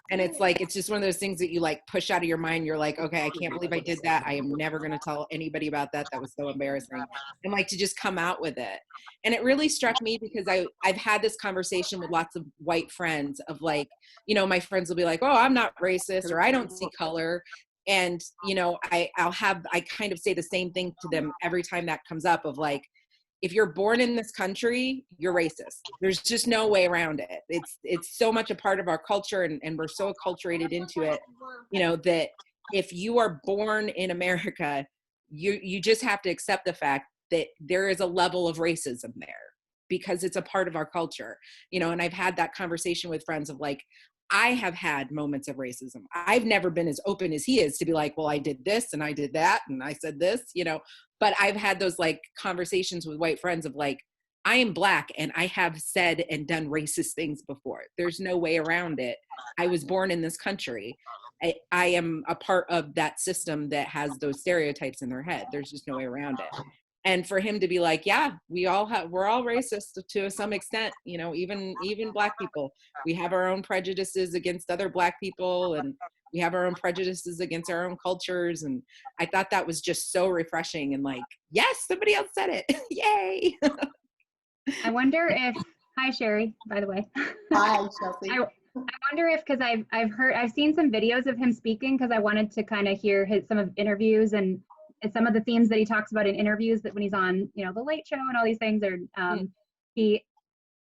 And it's like, it's just one of those things that you like push out of your mind. You're like, okay, I can't believe I did that. I am never going to tell anybody about that. That was so embarrassing. And like to just come out with it. And it really struck me because I've had this conversation with lots of white friends of like, you know, my friends will be like, oh, I'm not racist, or I don't see color. And, you know, I kind of say the same thing to them every time that comes up of like, if you're born in this country, you're racist. There's just no way around it. It's so much a part of our culture, and we're so acculturated into it, you know, that if you are born in America, you just have to accept the fact that there is a level of racism there because it's a part of our culture, you know. And I've had that conversation with friends of like, I have had moments of racism. I've never been as open as he is to be like, well, I did this and I did that and I said this, you know, but I've had those like conversations with white friends of like, I am Black and I have said and done racist things before. There's no way around it. I was born in this country. I am a part of that system that has those stereotypes in their head. There's just no way around it. And for him to be like, yeah, we're all racist to some extent, you know, even Black people, we have our own prejudices against other Black people, and we have our own prejudices against our own cultures. And I thought that was just so refreshing and like, yes, somebody else said it. Yay. I wonder if, hi Sherry, by the way. Hi, Chelsea. I wonder if, because I've seen some videos of him speaking, because I wanted to kind of hear some of his interviews and some of the themes that he talks about in interviews, that when he's on, you know, the Late Show and all these things, or he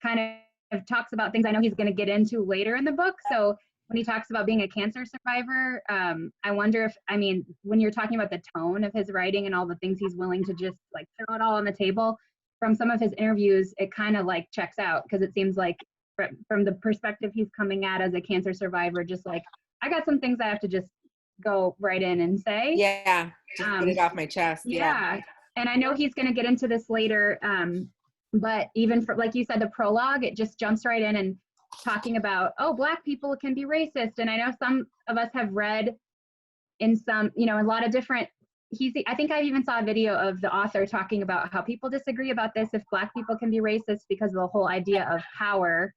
kind of talks about things I know he's going to get into later in the book. So when he talks about being a cancer survivor, I wonder if, I mean, when you're talking about the tone of his writing and all the things he's willing to just like throw it all on the table, from some of his interviews, it kind of like checks out, because it seems like from the perspective he's coming at as a cancer survivor, just like, I got some things I have to just go right in and say. Yeah, just get it off my chest. Yeah. And I know he's going to get into this later, but even for, like you said, the prologue, it just jumps right in and talking about, oh, Black people can be racist. And I know some of us have read in some, you know, a lot of different, I think I even saw a video of the author talking about how people disagree about this, if Black people can be racist, because of the whole idea of power,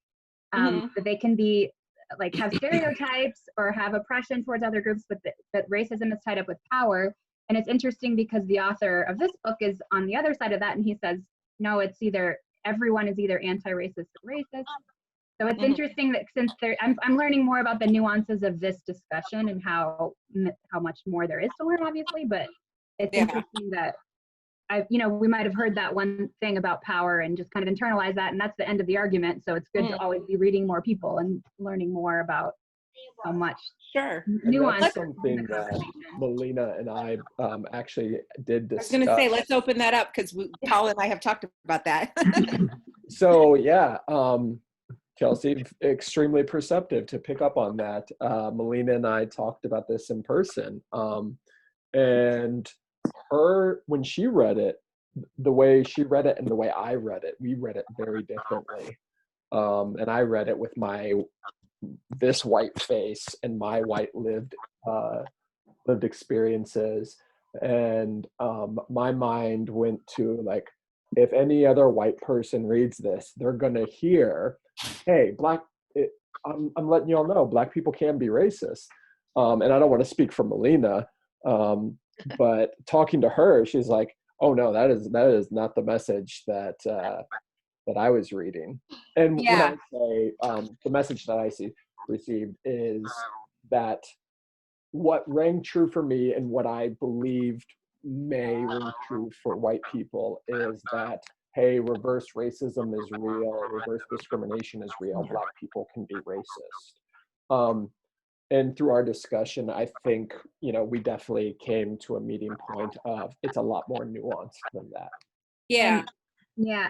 that they can be like have stereotypes or have oppression towards other groups, but that racism is tied up with power. And it's interesting because the author of this book is on the other side of that, and he says, no, it's either everyone is either anti-racist or racist. So it's interesting that since I'm learning more about the nuances of this discussion and how much more there is to learn, obviously, but it's interesting that we might have heard that one thing about power and just kind of internalize that, and that's the end of the argument. So it's good to always be reading more people and learning more about how much nuance. That's something that Melina and I actually did discuss. I was going to say, let's open that up, because Paul and I have talked about that. So yeah, Chelsea, extremely perceptive to pick up on that. Melina and I talked about this in person, and when she read it, the way she read it and the way I read it, we read it very differently. And I read it with this white face and my white lived experiences. And my mind went to like, if any other white person reads this, they're gonna hear, hey, I'm letting you all know, Black people can be racist. And I don't want to speak for Melina, but talking to her, she's like, oh no, that is not the message that I was reading. And when I say the message that I received is that what rang true for me and what I believed may ring true for white people is that, hey, reverse racism is real, reverse discrimination is real, Black people can be racist. And through our discussion, I think, we definitely came to a meeting point of it's a lot more nuanced than that. Yeah.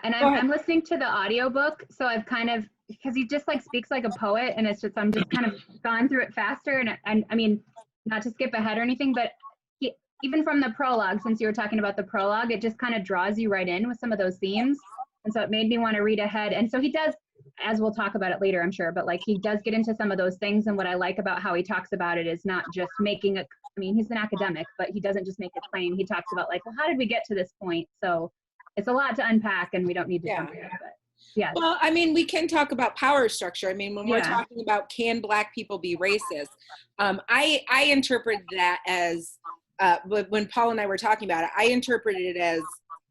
And I'm listening to the audiobook, so I've kind of, because he just like speaks like a poet, and it's just, I'm just kind of gone through it faster, and I mean, not to skip ahead or anything, but even from the prologue, since you were talking about the prologue, it just kind of draws you right in with some of those themes. And so it made me want to read ahead. And so he does, as we'll talk about it later, I'm sure, but like he does get into some of those things. And what I like about how he talks about it is not just making it, I mean, he's an academic, but he doesn't just make a claim. He talks about like, well, how did we get to this point? So it's a lot to unpack, and we don't need to jump into it. Yes. Well, I mean, we can talk about power structure. I mean, when we're Yeah. talking about can Black people be racist, I interpret that as, when Paul and I were talking about it, I interpreted it as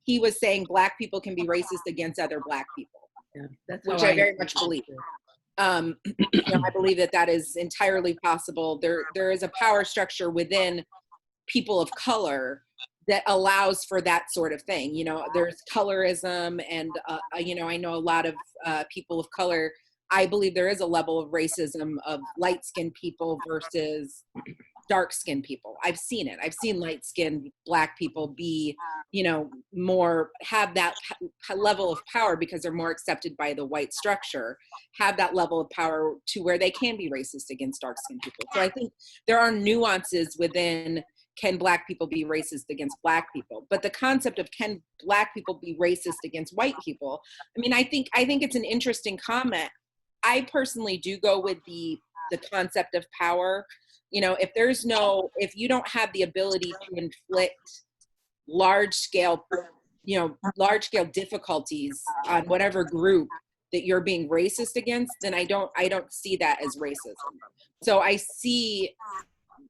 he was saying Black people can be racist against other Black people, Yeah, that's which how I very much believe. I believe that that is entirely possible. There is a power structure within people of color that allows for that sort of thing. There's colorism, and I know a lot of people of color. I believe there is a level of racism of light-skinned people versus dark-skinned people. I've seen it. I've seen light-skinned Black people be, more, have that level of power because they're more accepted by the white structure, have that level of power to where they can be racist against dark-skinned people. So I think there are nuances within, can Black people be racist against Black people? But the concept of can Black people be racist against white people? I mean, I think it's an interesting comment. I personally do go with the concept of power. If you don't have the ability to inflict large scale difficulties on whatever group that you're being racist against, then I don't see that as racism. So I see,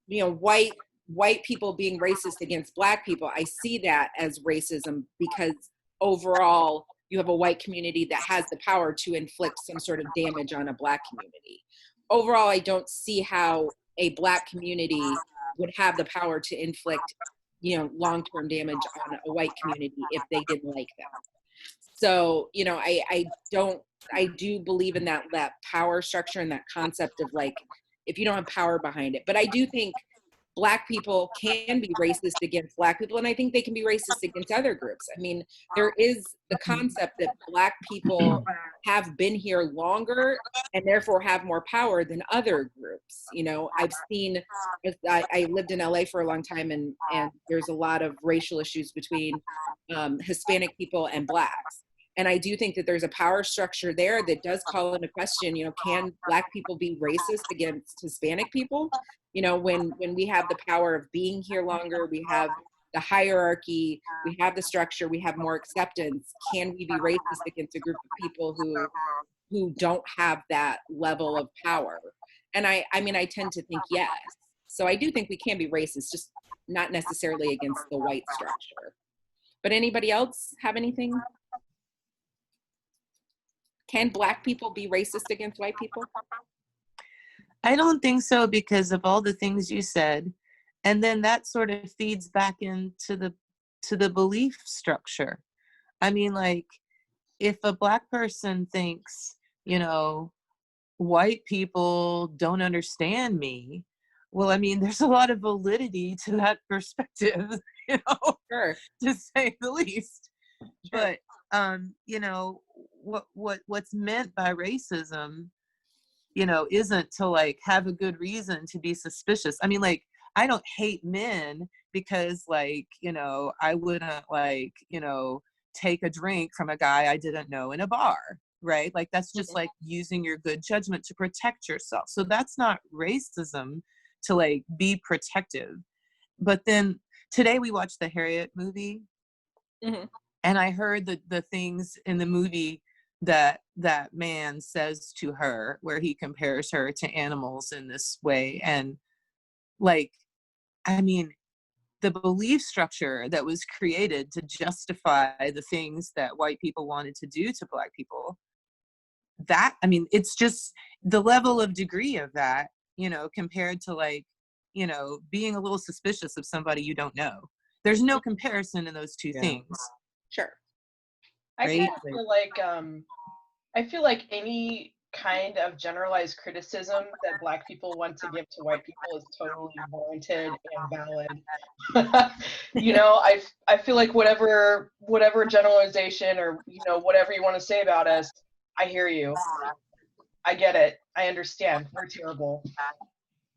white people being racist against Black people, I see that as racism because overall you have a white community that has the power to inflict some sort of damage on a Black community. Overall, I don't see how a Black community would have the power to inflict, long-term damage on a white community if they didn't like them. So, I do believe in that power structure and that concept of like, if you don't have power behind it. But I do think Black people can be racist against Black people, and I think they can be racist against other groups. I mean, there is the concept that Black people have been here longer and therefore have more power than other groups. I've seen, I lived in LA for a long time, and there's a lot of racial issues between Hispanic people and Blacks. And I do think that there's a power structure there that does call into question, can Black people be racist against Hispanic people? When we have the power of being here longer, we have the hierarchy, we have the structure, we have more acceptance. Can we be racist against a group of people who don't have that level of power? And I tend to think yes. So I do think we can be racist, just not necessarily against the white structure. But anybody else have anything? Can Black people be racist against white people? I don't think so, because of all the things you said. And then that sort of feeds back into the belief structure. I mean, like, if a Black person thinks, white people don't understand me, well, I mean, there's a lot of validity to that perspective, Sure. to say the least. Sure. But, what's meant by racism, isn't to like have a good reason to be suspicious. I mean, like, I don't hate men because like, I wouldn't like, take a drink from a guy I didn't know in a bar, right? Like, that's just like using your good judgment to protect yourself. So that's not racism, to like be protective. But then today we watched the Harriet movie, and I heard the things in the movie that man says to her, where he compares her to animals in this way. And like, I mean, the belief structure that was created to justify the things that white people wanted to do to Black people, that, I mean, it's just the level of degree of that, compared to like, being a little suspicious of somebody you don't know. There's no comparison in those two things. Sure. I Right? kind of feel like I feel like any kind of generalized criticism that Black people want to give to white people is totally warranted and valid. I feel like whatever generalization or whatever you want to say about us, I hear you. I get it. I understand. We're terrible.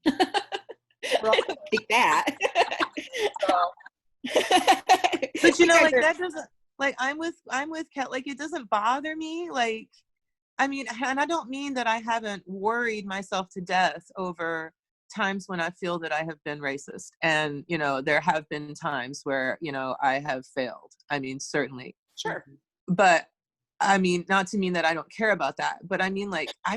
Take that. But like, that doesn't, like, I'm with Kat, like, it doesn't bother me. Like, I mean, and I don't mean that I haven't worried myself to death over times when I feel that I have been racist. And, there have been times where, I have failed. I mean, certainly. Sure. But I mean, not to mean that I don't care about that, but I mean, like, I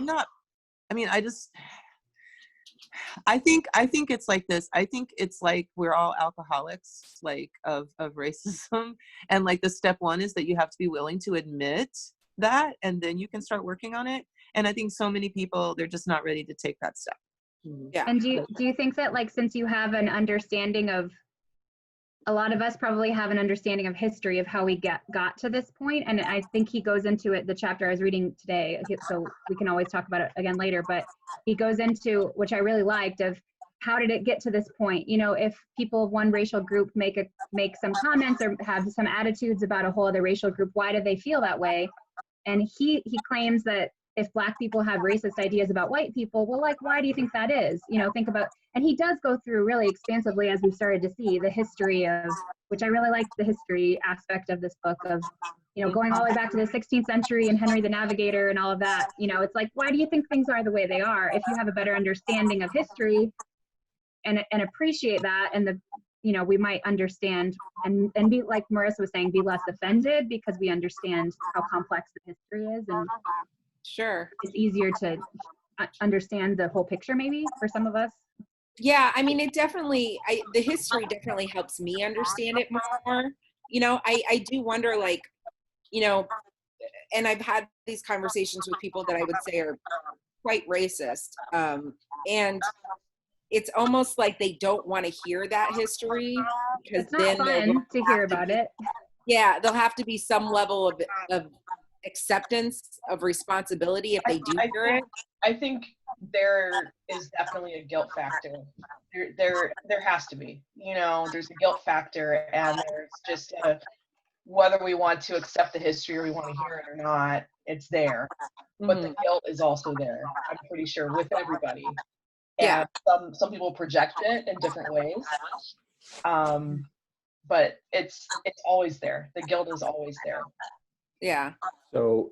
think it's like this. I think it's like we're all alcoholics, like of racism, and like the step one is that you have to be willing to admit that, and then you can start working on it. And I think so many people, they're just not ready to take that step. Yeah. And do you think that, like, since you have an understanding of, a lot of us probably have an understanding of history of how we got to this point, and I think he goes into it, the chapter I was reading today, so we can always talk about it again later, but he goes into, which I really liked, of how did it get to this point? You know, if people of one racial group make some comments or have some attitudes about a whole other racial group, why do they feel that way? And he claims that if Black people have racist ideas about white people, well, like, why do you think that is? You know, think about, and he does go through really expansively, as we started to see, the history of, which I really liked the history aspect of this book of, you know, going all the way back to the 16th century and Henry the Navigator and all of that. You know, it's like, why do you think things are the way they are? If you have a better understanding of history and appreciate that, and the, you know, we might understand and be, like Marissa was saying, be less offended because we understand how complex the history is, and Sure. it's easier to understand the whole picture maybe for some of us. Yeah, I mean, it definitely, the history definitely helps me understand it more. You know, I do wonder, like, you know, and I've had these conversations with people that I would say are quite racist. And it's almost like they don't want to hear that history, because It's not then fun to hear about it. yeah, there'll have to be some level of acceptance of responsibility if they do hear it. I think there is definitely a guilt factor. There has to be. You know, there's a guilt factor, and there's just whether we want to accept the history or we want to hear it or not, it's there. But the guilt is also there, I'm pretty sure, with everybody. Yeah. And some people project it in different ways. But it's always there. The guilt is always there. Yeah. So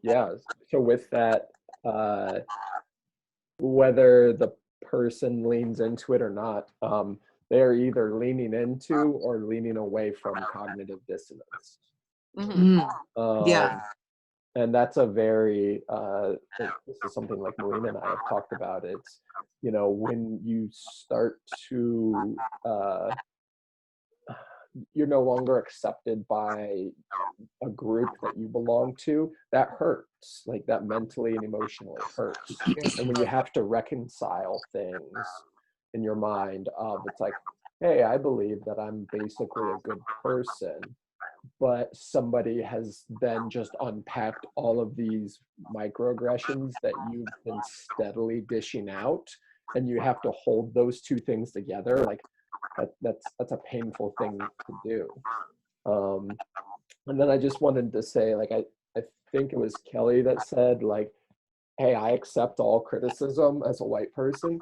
yeah, so with that, whether the person leans into it or not, they're either leaning into or leaning away from cognitive dissonance. Yeah. And that's a very, this is something like Marina and I have talked about. It's, you know, when you start to, you're no longer accepted by a group that you belong to, that hurts. Like, that mentally and emotionally hurts. And when you have to reconcile things in your mind of, it's like, hey, I believe that I'm basically a good person, but somebody has then just unpacked all of these microaggressions that you've been steadily dishing out, and you have to hold those two things together. Like, that's a painful thing to do. And then I just wanted to say, like, I think it was Kelly that said, like, hey, I accept all criticism as a white person.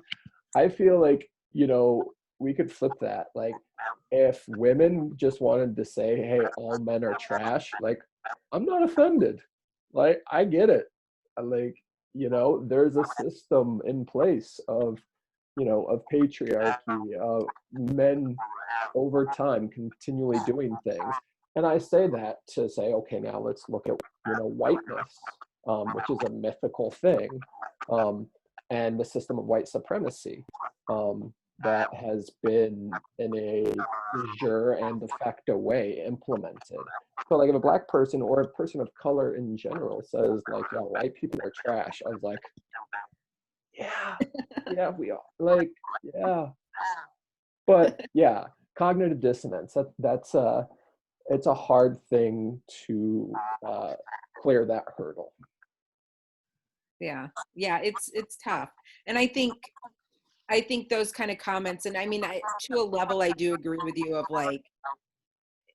I feel like, you know, we could flip that. Like, if women just wanted to say, hey, all men are trash, like, I'm not offended. Like, I get it. Like, you know, there's a system in place of, you know, of patriarchy, of men over time continually doing things. And I say that to say, okay, now let's look at, you know, whiteness, which is a mythical thing, and the system of white supremacy that has been in a de jure and de facto way implemented. So, like, if a Black person or a person of color in general says, like, yeah, white people are trash, I was like, yeah, we are. Like, yeah. But yeah, cognitive dissonance, that's it's a hard thing to clear that hurdle. Yeah. It's tough. And I think those kind of comments, and I mean, to a level, I do agree with you of, like,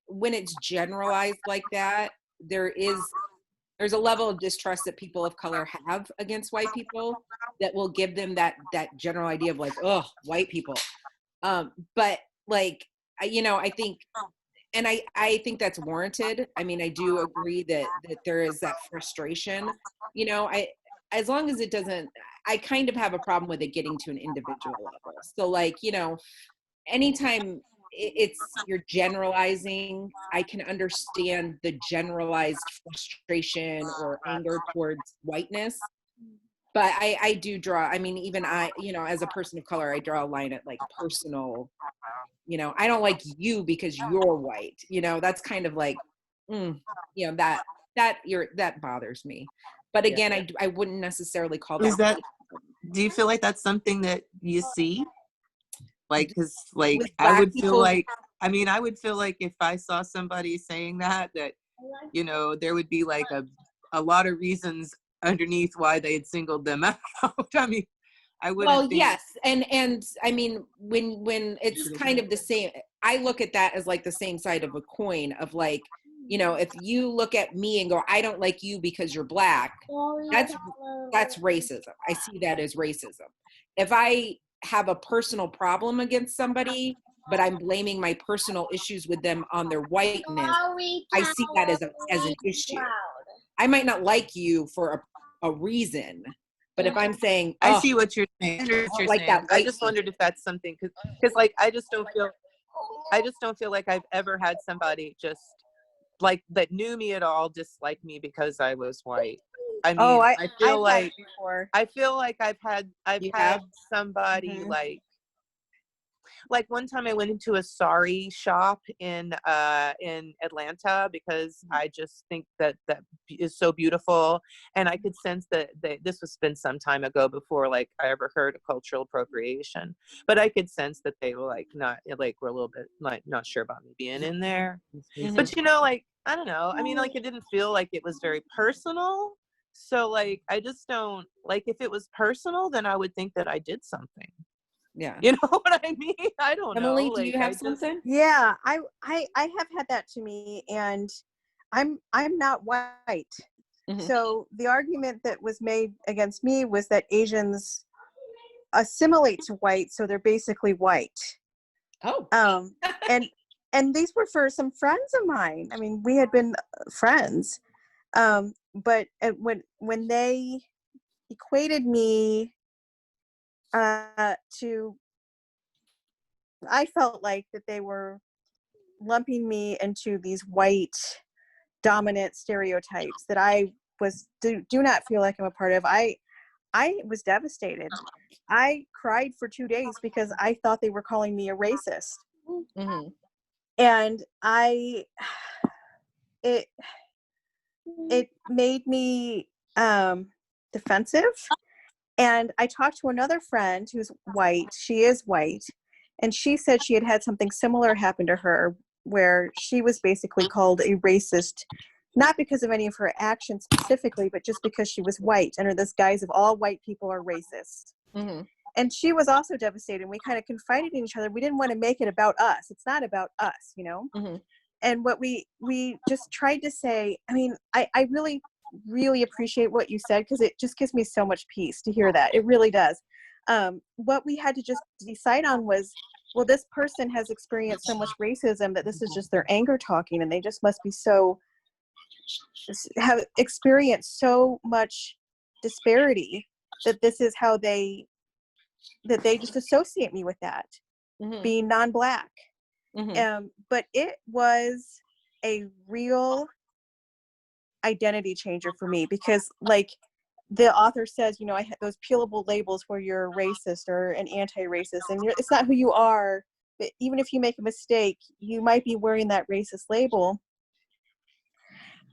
when it's generalized like that, there's a level of distrust that people of color have against white people that will give them that general idea of, like, oh, white people. But, like, you know, I think, and I think that's warranted. I mean, I do agree that there is that frustration, you know, as long as it doesn't, I kind of have a problem with it getting to an individual level. So, like, you know, anytime it's you're generalizing. I can understand the generalized frustration or anger towards whiteness, but I do draw, I mean, even I, you know, as a person of color, I draw a line at like personal, you know, I don't like you because you're white, you know, that's kind of like, you know, that bothers me. But Yeah. again, I wouldn't necessarily call that. Is that, do you feel like that's something that you see? Like, because like With I Black would feel people? like, I mean, I would feel like if I saw somebody saying that, you know, there would be like a lot of reasons underneath why they had singled them out. I mean, I wouldn't Well, think. yes, and I mean, when it's kind of the same, I look at that as like the same side of a coin of like, you know, if you look at me and go, I don't like you because you're Black, that's racism. I see that as racism. If I have a personal problem against somebody, but I'm blaming my personal issues with them on their whiteness, I see that as an issue. I might not like you for a reason, but if I'm saying, I oh, see what you're saying. I know what you're like saying. that I white just people. wondered if that's something, because like I just don't feel like I've ever had somebody just like that knew me at all dislike me because I was white. I mean, I feel I've like had it before. I feel like I've had You had have? somebody Mhm. like one time I went into a sari shop in Atlanta because I just think that is so beautiful, and I could sense that this was been some time ago before like I ever heard of cultural appropriation, but I could sense that they were like not like were a little bit like not sure about me being in there. Mhm. But you know, like I don't know, I mean, like it didn't feel like it was very personal, so like I just don't like, if it was personal then I would think that I did something. Yeah. You know what I mean? I don't Emily, know. do you Like, have something? Yeah, I have had that to me, and I'm not white. Mhm. So the argument that was made against me was that Asians assimilate to white, so they're basically white. Oh. And these were for some friends of mine. I mean, we had been friends, but when they equated me to, I felt like that they were lumping me into these white dominant stereotypes that I do not feel like I'm a part of. I was devastated. I cried for 2 days because I thought they were calling me a racist. Mm-hmm. And it made me defensive. And I talked to another friend who's white. She is white. And she said she had had something similar happen to her, where she was basically called a racist, not because of any of her actions specifically, but just because she was white, under this guise of all white people are racist. Mm-hmm. And she was also devastated. We kind of confided in each other. We didn't want to make it about us. It's not about us, you know? Mm-hmm. And what we just tried to say, I mean, I really, really appreciate what you said, because it just gives me so much peace to hear that. It really does. What we had to just decide on was, well, this person has experienced so much racism that this is just their anger talking, and they just must be have experienced so much disparity that this is how they just associate me with that, Mm-hmm. being non-Black. Mm-hmm. But it was a real identity changer for me, because like the author says, you know, I had those peelable labels where you're a racist or an anti-racist, and it's not who you are. But even if you make a mistake, you might be wearing that racist label.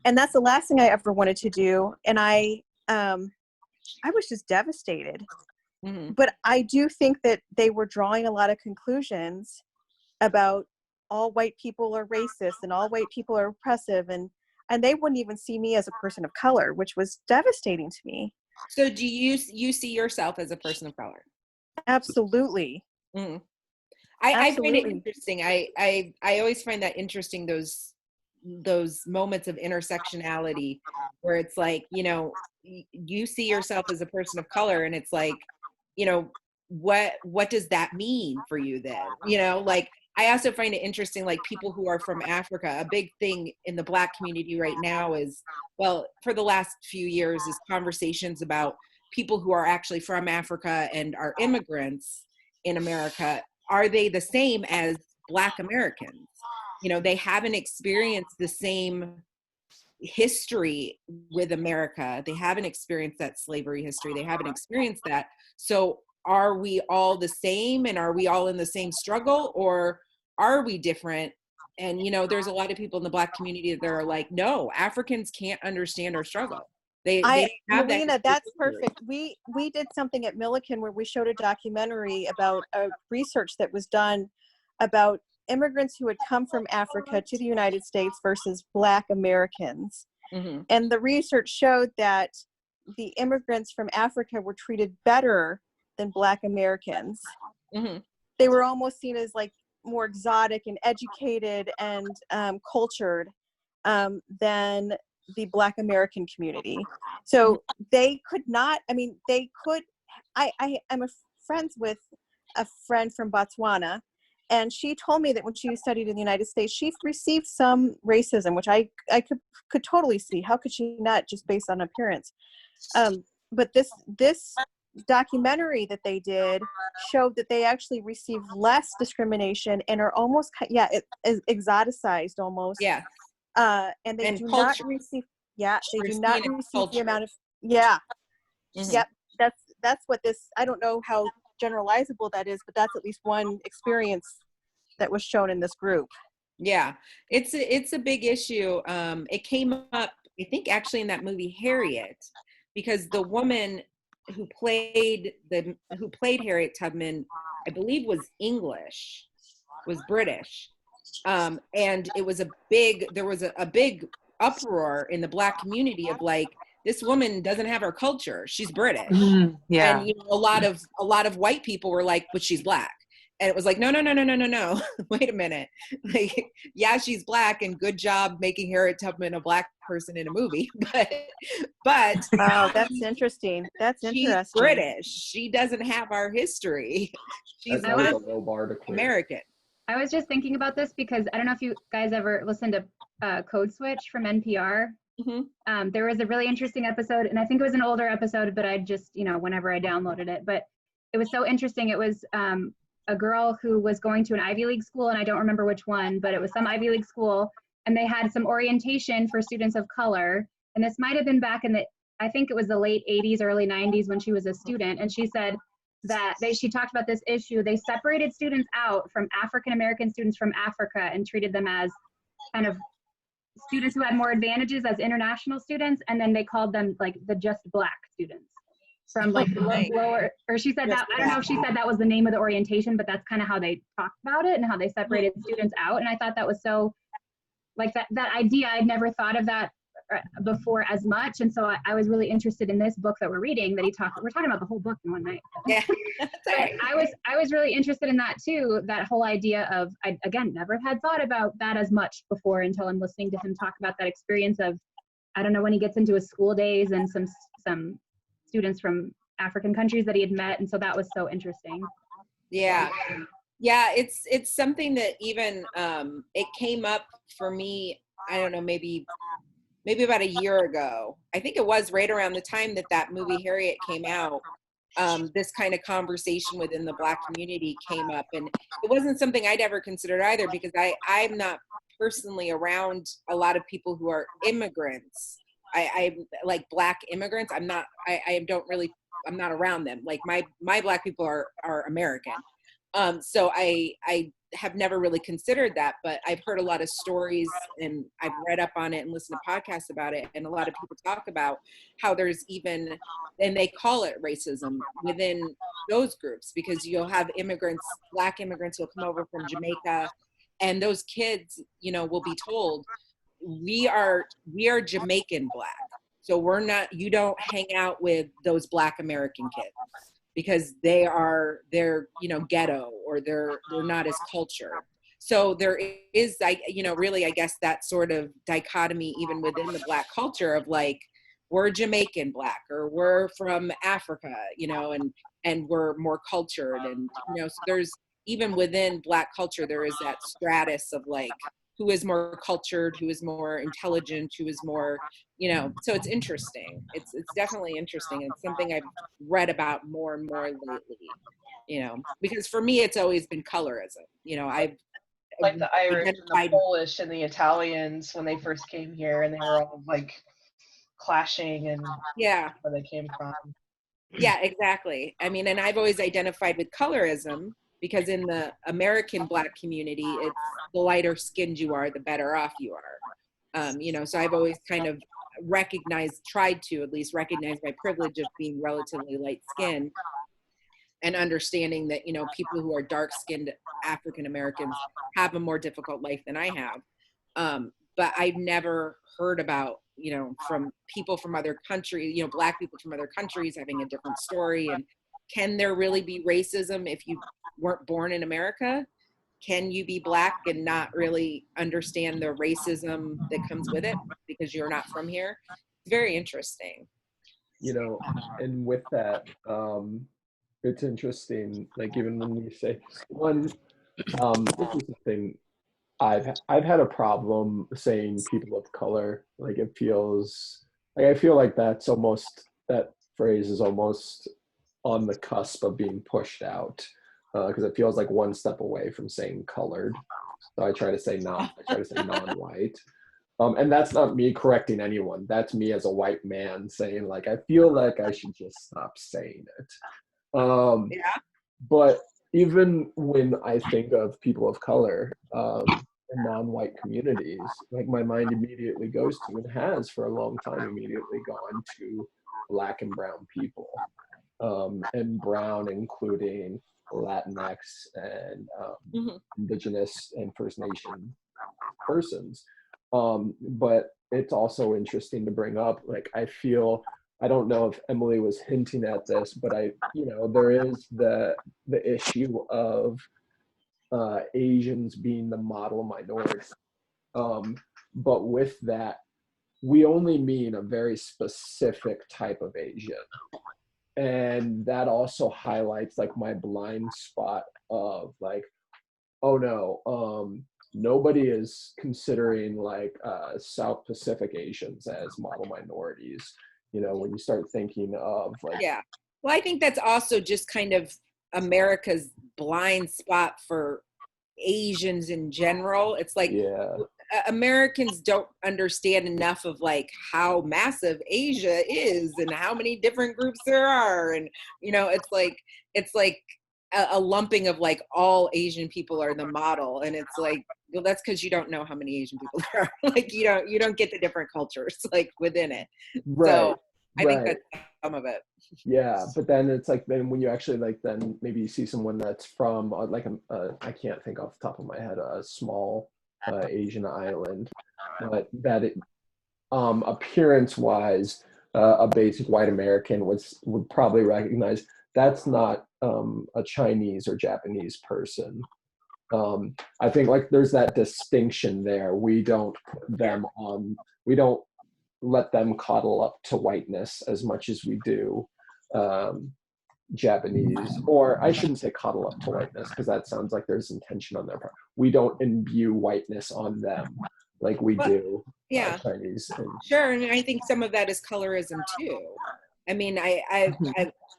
And that's the last thing I ever wanted to do. And I was just devastated. Mm-hmm. But I do think that they were drawing a lot of conclusions about all white people are racist and all white people are oppressive, and they wouldn't even see me as a person of color, which was devastating to me. So do you see yourself as a person of color? Absolutely. Mm-hmm. I find it Absolutely. interesting. I always find that interesting, those moments of intersectionality where it's like, you know, you see yourself as a person of color, and it's like, you know, what does that mean for you then? You know, like I also find it interesting, like people who are from Africa, a big thing in the Black community right now is, well, for the last few years, is conversations about people who are actually from Africa and are immigrants in America. Are they the same as Black Americans. You know, they haven't experienced the same history with America. They haven't experienced that slavery history. They haven't experienced that. So are we all the same, and are we all in the same struggle, or are we different? And, you know, there's a lot of people in the Black community that are like, no, Africans can't understand our struggle. They don't have Melina, that that's history. perfect. We did something at Milliken where we showed a documentary about a research that was done about immigrants who had come from Africa to the United States versus Black Americans. Mhm. And the research showed that the immigrants from Africa were treated better than Black Americans. Mhm. They were almost seen as like more exotic and educated and cultured than the Black American community. So they could not, I mean, they could, I'm friends with a friend from Botswana, and she told me that when she studied in the United States, she received some racism, which I could totally see. How could she not, just based on appearance? But this documentary that they did showed that they actually receive less discrimination and are almost, it is exoticized almost. Yeah. And they And do culture. not receive, they We're do not seeing it receive culture. the amount of, Mhm. yep. That's what this, I don't know how generalizable that is, but that's at least one experience that was shown in this group. Yeah, it's a big issue. It came up, I think, actually in that movie Harriet, because the woman who played Harriet Tubman, I believe, was English, was British, and it was there was a big uproar in the Black community of like, this woman doesn't have her culture, she's British. Yeah. And, you know, a lot of white people were like, but she's Black. And it was like, no. Wait a minute. Like, yeah, she's Black, and good job making Harriet Tubman a Black person in a movie. But Oh, that's interesting. That's she's interesting. British. She doesn't have our history. She's That's always not a low bar to clear. American. I was just thinking about this because I don't know if you guys ever listened to Code Switch from NPR. Mhm. There was a really interesting episode, and I think it was an older episode, but I just, you know, whenever I downloaded it, but it was so interesting. It was a girl who was going to an Ivy League school, and I don't remember which one, but it was some Ivy League school, and they had some orientation for students of color. And this might have been back in I think it was the late 80s, early 90s when she was a student. And she said that she talked about this issue. They separated students out from African-American students from Africa and treated them as kind of students who had more advantages as international students. And then they called them like the just Black students from like lower, or she said that, I don't know if she said that was the name of the orientation, but that's kind of how they talked about it and how they separated students out. And I thought that was so, like that idea, I'd never thought of that before as much. And so I was really interested in this book that we're reading that we're talking about the whole book in one night. Yeah. I was really interested in that too, that whole idea of, I again, never had thought about that as much before until I'm listening to him talk about that experience of, I don't know, when he gets into his school days and some students from African countries that he had met. And so that was so interesting. Yeah. Yeah, it's something that even it came up for me, I don't know, maybe about a year ago. I think it was right around the time that movie Harriet came out. This kind of conversation within the Black community came up, and it wasn't something I'd ever considered either, because I'm not personally around a lot of people who are immigrants. I like Black immigrants. I'm not around them. Like my Black people are American. So I have never really considered that, but I've heard a lot of stories and I've read up on it and listened to podcasts about it. And a lot of people talk about how there's even, and they call it racism within those groups, because you'll have immigrants, Black immigrants who'll come over from Jamaica, and those kids, you know, will be told, we are Jamaican Black. So you don't hang out with those Black American kids, because they're, you know, ghetto, or they're not as cultured. So there is, really, I guess, that sort of dichotomy even within the Black culture of like, we're Jamaican Black, or we're from Africa, you know, and we're more cultured. And, you know, so there's, even within Black culture, there is that stratus of like, who is more cultured, who is more intelligent, who is more, you know, so it's interesting. It's definitely interesting. It's something I've read about more and more lately, you know, because for me, it's always been colorism. You know, like the Irish and the identified. Polish and the Italians when they first came here, and they were all like clashing and Yeah. where they came from. Yeah, exactly. I mean, and I've always identified with colorism because in the American Black community, it's the lighter skinned you are, the better off you are. You know, so I've always kind of tried to at least recognize my privilege of being relatively light skinned and understanding that, you know, people who are dark skinned African Americans have a more difficult life than I have. But I've never heard about, you know, from people from other countries, you know, Black people from other countries having a different story. And can there really be racism if you weren't born in America? Can you be Black and not really understand the racism that comes with it because you're not from here? It's very interesting. You know, and with that, it's interesting, like even when you say one, this is the thing, I've had a problem saying people of color. Like it feels like, I feel like that phrase is almost on the cusp of being pushed out, because it feels like one step away from saying colored. So I try to say non-white. And that's not me correcting anyone. That's me as a white man saying, like, I feel like I should just stop saying it. Yeah. But even when I think of people of color in non-white communities, like my mind immediately goes to, and has for a long time immediately gone to, Black and brown people. And brown including Latinx and Indigenous and First Nation persons. But it's also interesting to bring up, like, I don't know if Emily was hinting at this, but there is the issue of Asians being the model minority. But with that, we only mean a very specific type of Asian. And that also highlights like my blind spot of like, oh no, nobody is considering like South Pacific Asians as model minorities. You know, when you start thinking of like, Yeah. Well, I think that's also just kind of America's blind spot for Asians in general. It's like yeah, Americans don't understand enough of like how massive Asia is and how many different groups there are. And, you know, it's like a lumping of like all Asian people are the model. And it's like, well, that's because you don't know how many Asian people there are. Like you don't get the different cultures like within it. right, So I think right. that's some of it. Yeah, but then it's like, then when you actually like, then maybe you see someone that's from like I can't think off the top of my head, a small Asian island, but that it, appearance wise, a basic white American would probably recognize that's not a Chinese or Japanese person. I think like there's that distinction there. We don't put them on, we don't let them coddle up to whiteness as much as we do Japanese, or I shouldn't say coddle up to whiteness because that sounds like there's intention on their part. We don't imbue whiteness on them like we do Yeah, Chinese. sure. And I think some of that is colorism too. I mean, I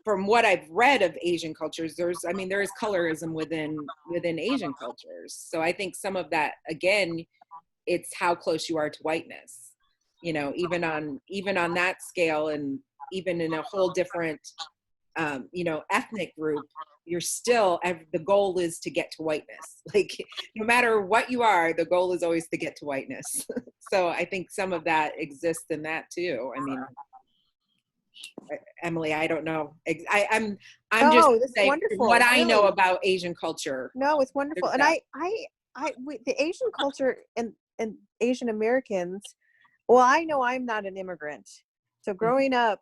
from what I've read of Asian cultures, there is colorism within Asian cultures. So I think some of that, again, it's how close you are to whiteness. You know, even on that scale, and even in a whole different, ethnic group, you're still, the goal is to get to whiteness. Like no matter what you are, the goal is always to get to whiteness. So I think some of that exists in that too. I mean, Emily, I don't know. I'm No, just that's saying wonderful, what I know really. about Asian culture. No, it's wonderful. And the Asian culture and Asian Americans, well, I know I'm not an immigrant. So growing up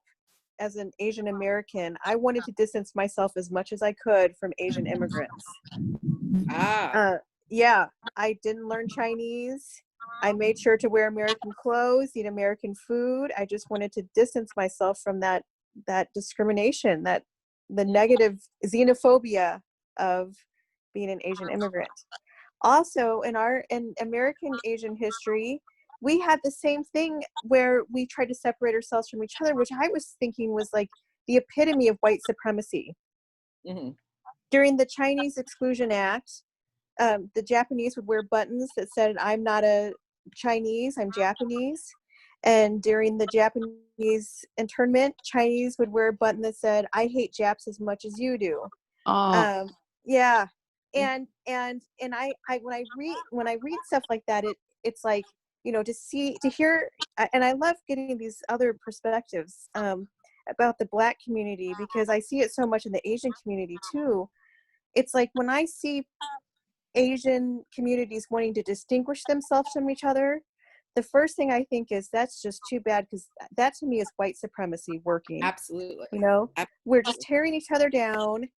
as an Asian American, I wanted to distance myself as much as I could from Asian immigrants. Yeah, I didn't learn Chinese. I made sure to wear American clothes, eat American food. I just wanted to distance myself from that discrimination, the negative xenophobia of being an Asian immigrant. Also, in American Asian history, we had the same thing where we tried to separate ourselves from each other, which I was thinking was like the epitome of white supremacy. Mm-hmm. During the Chinese Exclusion Act, the Japanese would wear buttons that said, "I'm not a Chinese, I'm Japanese." And during the Japanese internment, Chinese would wear a button that said, "I hate Japs as much as you do." Oh, Yeah. And I when I read stuff like that, it's like, to hear, and I love getting these other perspectives about the Black community, because I see it so much in the Asian community too. It's like when I see Asian communities wanting to distinguish themselves from each other, the first thing I think is that's just too bad, because that to me is white supremacy working. Absolutely. We're just tearing each other down,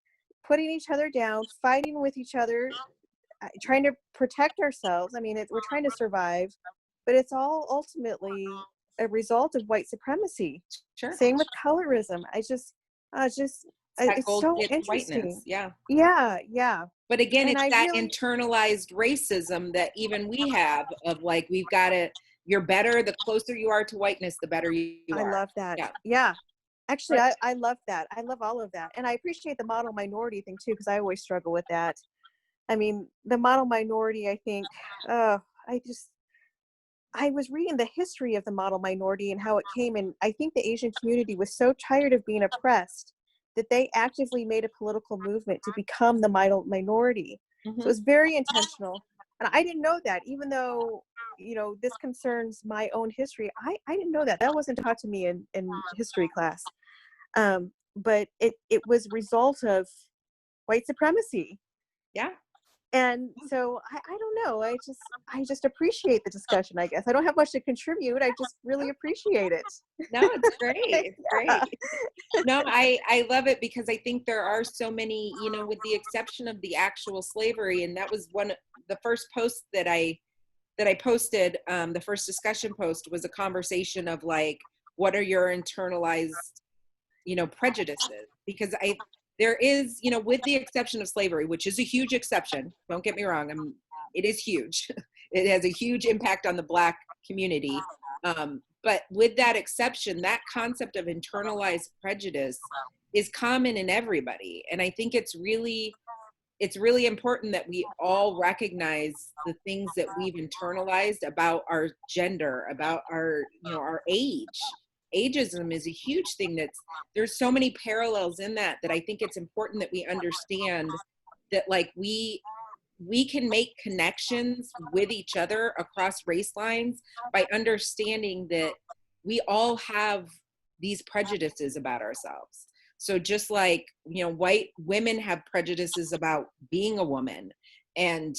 putting each other down, fighting with each other, trying to protect ourselves. I mean, we're trying to survive, but it's all ultimately a result of white supremacy. Sure. Same with colorism. It's so interesting. Whiteness. Yeah. Yeah. But again, And it's I that really- internalized racism that even we have of like, we've got to, you're better, the closer you are to whiteness, the better you are. I love that. Yeah. Yeah. Actually, I love that. I love all of that. And I appreciate the model minority thing too, because I always struggle with that. I mean, the model minority, I think, I was reading the history of the model minority and how it came, and I think the Asian community was so tired of being oppressed that they actively made a political movement to become the model minority. Mhm. So it was very intentional. And I didn't know that, even though, this concerns my own history. I didn't know that. That wasn't taught to me in history class. But it was a result of white supremacy. Yeah. And so I don't know. I just appreciate the discussion, I guess. I don't have much to contribute. I just really appreciate it. No, it's great. It's great. No, I love it, because I think there are so many, with the exception of the actual slavery. And that was the first post that I posted, the first discussion post was a conversation of like, what are your internalized, prejudices? Because there is, with the exception of slavery, which is a huge exception, don't get me wrong, it is huge. It has a huge impact on the Black community. But with that exception, that concept of internalized prejudice is common in everybody. And I think it's really important that we all recognize the things that we've internalized about our gender, about our, our age. Ageism is a huge thing. There's so many parallels in that I think it's important that we understand that, like, we can make connections with each other across race lines by understanding that we all have these prejudices about ourselves. So just like, white women have prejudices about being a woman, and,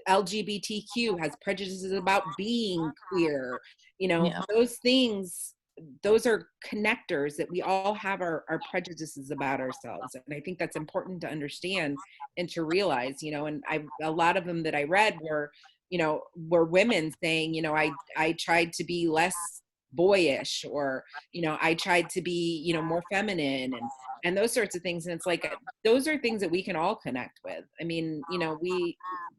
LGBTQ has prejudices about being queer, Yeah. those things, those are connectors that we all have our prejudices about ourselves. And I think that's important to understand and to realize, and a lot of them that I read were women saying, I tried to be less boyish, or, I tried to be, more feminine, and those sorts of things. And it's like, those are things that we can all connect with. I mean,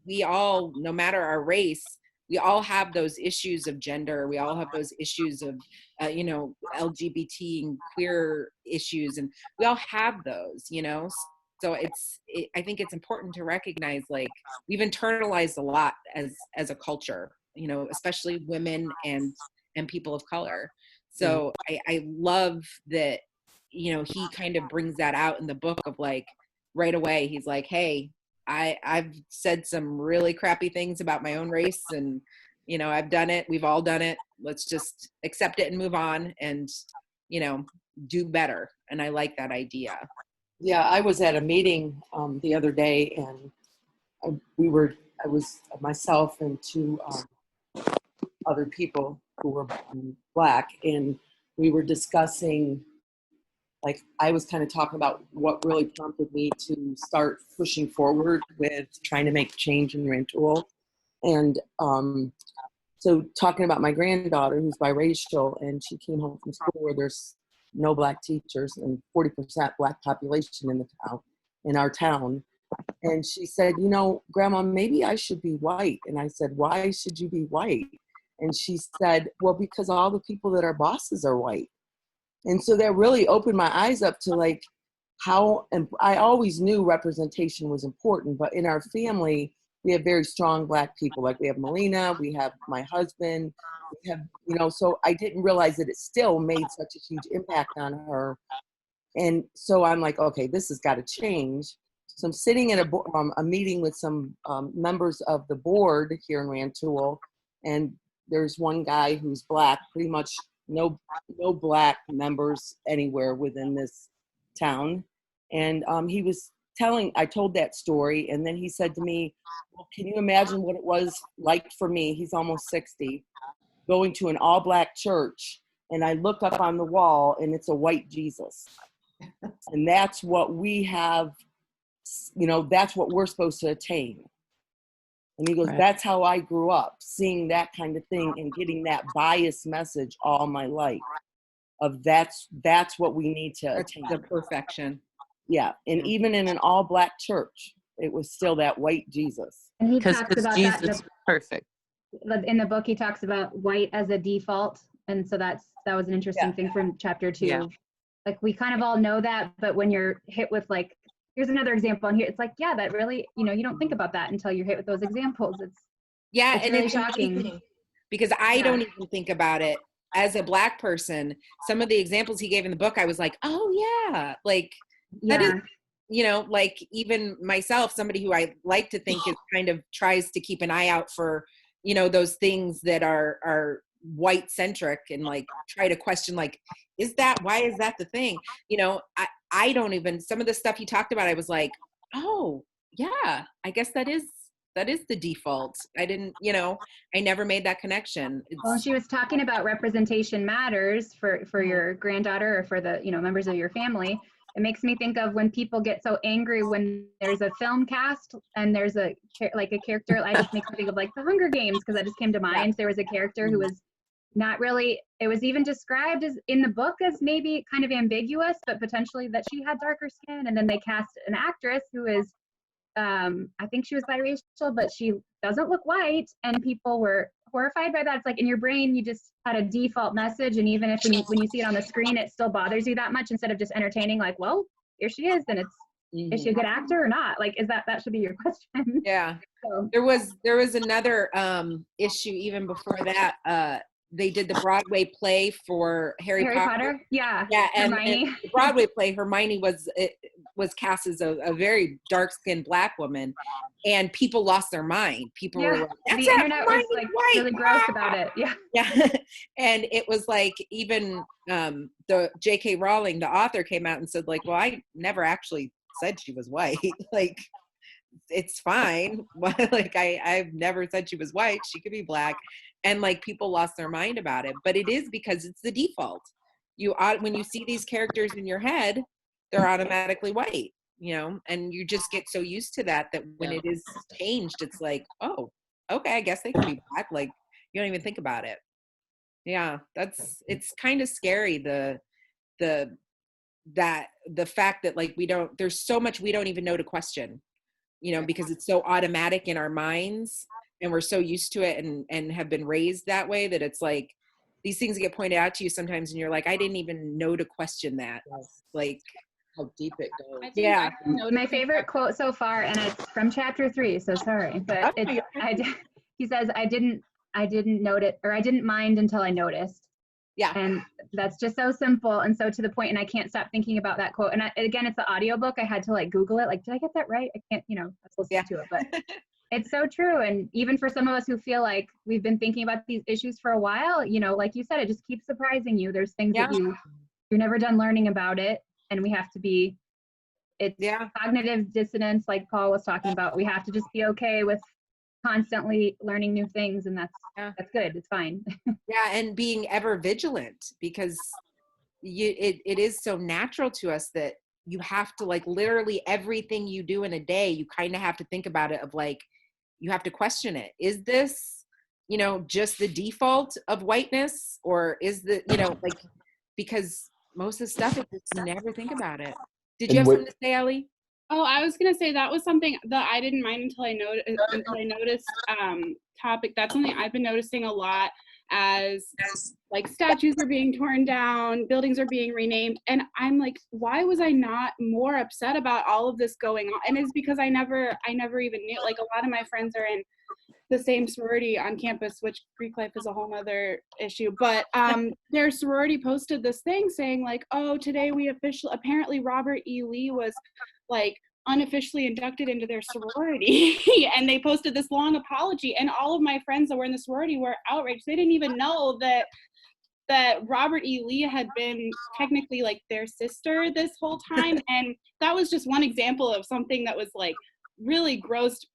we all, no matter our race, we all have those issues of gender. We all have those issues of, LGBT and queer issues, and we all have those, So I think it's important to recognize, like, we've internalized a lot as a culture, especially women and people of color. So I love that, he kind of brings that out in the book of, like, right away, he's like, hey, I've said some really crappy things about my own race, and, I've done it. We've all done it. Let's just accept it and move on and, do better. And I like that idea. Yeah, I was at a meeting the other day, and I was myself and two other people who were Black, and we were discussing, like, I was kind of talking about what really prompted me to start pushing forward with trying to make change in Rantoul. And so talking about my granddaughter who's biracial, and she came home from school where there's no Black teachers and 40% Black population in our town. And she said, Grandma, maybe I should be white. And I said, why should you be white? And she said, well, because all the people that are bosses are white. And so that really opened my eyes up to, like, how, and I always knew representation was important, but in our family, we have very strong Black people. Like we have Melina, we have my husband, we have, you know, so I didn't realize that it still made such a huge impact on her. And so I'm like, okay, this has got to change. So I'm sitting in a meeting with some members of the board here in Rantoul, and there's one guy who's Black, pretty much no Black members anywhere within this town. And he was I told that story, and then he said to me, well, can you imagine what it was like for me? He's almost 60, going to an all Black church, and I look up on the wall and it's a white Jesus. And that's what we have, you know, that's what we're supposed to attain. And he goes, Right. That's how I grew up, seeing that kind of thing and getting that biased message all my life of that's what we need to That's attain. the perfection. Yeah. And even in an all Black church, it was still that white Jesus. And he Because talks about Jesus that is perfect. in the book. He talks about white as a default, and so that was an interesting thing from chapter 2. Yeah. Like we kind of all know that, but when you're hit with like, here's another example, and here it's like, yeah, that really, you know, you don't think about that until you're hit with those examples. Yeah, It's and really it's shocking. amazing because I don't even think about it as a Black person. Some of the examples he gave in the book, I was like, oh yeah, like that is, Yeah, you know, like even myself, somebody who I like to think is kind of tries to keep an eye out for, you know, those things that are white centric and like try to question like, why is that the thing? You know, I don't even, some of the stuff he talked about, I was like, oh yeah, I guess that is the default. I didn't, you know, I never made that connection. well, she was talking about representation matters for your granddaughter or for the, you know, members of your family. It makes me think of when people get so angry when there's a film cast and there's a character. I just makes me think of like the Hunger Games, because that just came to mind. There was a character who was not really, it was even described as in the book as maybe kind of ambiguous, but potentially that she had darker skin. And then they cast an actress who is, I think she was biracial, but she doesn't look white, and people were horrified by that. It's like in your brain, you just had a default message, and even if when you see it on the screen, it still bothers you that much instead of just entertaining. Like, well, here she is, and is she a good actor or not? Like, that should be your question. Yeah. So, There was another issue even before that. They did the Broadway play for Harry Potter. Yeah. Yeah, and Hermione. the Broadway play, Hermione was cast as a very dark-skinned Black woman, and people lost their mind. People were like, "That's the internet was Hermione like White, really gross ah!" about it. Yeah. Yeah, and it was like even the J.K. Rowling, the author, came out and said like, "Well, I never actually said she was white. Like, it's fine. Like, I've never said she was white. She could be Black." And like people lost their mind about it, but it is because it's the default. When you see these characters in your head, they're automatically white, you know, and you just get so used to that when it is changed, it's like, oh, okay, I guess they can be Black. Like, you don't even think about it. Yeah, it's kind of scary, the fact that like there's so much we don't even know to question, you know, because it's so automatic in our minds and we're so used to it and have been raised that way that it's like these things get pointed out to you sometimes and you're like, I didn't even know to question that. Like How deep it goes. Yeah. My favorite quote so far, and it's from chapter 3, so sorry, but he says, I didn't notice, or I didn't mind until I noticed. Yeah. And that's just so simple and so to the point, and I can't stop thinking about that quote. And again, it's the audiobook. I had to like Google it. Like, did I get that right? I can't, you know, I was listening to it, but it's so true. And even for some of us who feel like we've been thinking about these issues for a while, you know, like you said, it just keeps surprising you. There's things that you're never done learning about it. And we have to be, it's cognitive dissonance, like Paul was talking about. We have to just be okay with constantly learning new things, and that's good. It's fine. Yeah, and being ever vigilant, because it is so natural to us that you have to, like, literally everything you do in a day, you kind of have to think about it, of like, you have to question it. Is this, you know, just the default of whiteness, or is the, you know, like, because most of the stuff, it's just, you never think about it. Did you have something to say, Ellie? Oh, I was gonna say that was something that I didn't mind until I noticed topic. That's something I've been noticing a lot as like statues are being torn down, buildings are being renamed. And I'm like, why was I not more upset about all of this going on? And it's because I never even knew. Like, a lot of my friends are in the same sorority on campus, which Greek life is a whole nother issue. But their sorority posted this thing saying like, oh, today we apparently Robert E. Lee was like unofficially inducted into their sorority. And they posted this long apology, and all of my friends that were in the sorority were outraged. They didn't even know that Robert E. Lee had been technically like their sister this whole time. And that was just one example of something that was like really grossed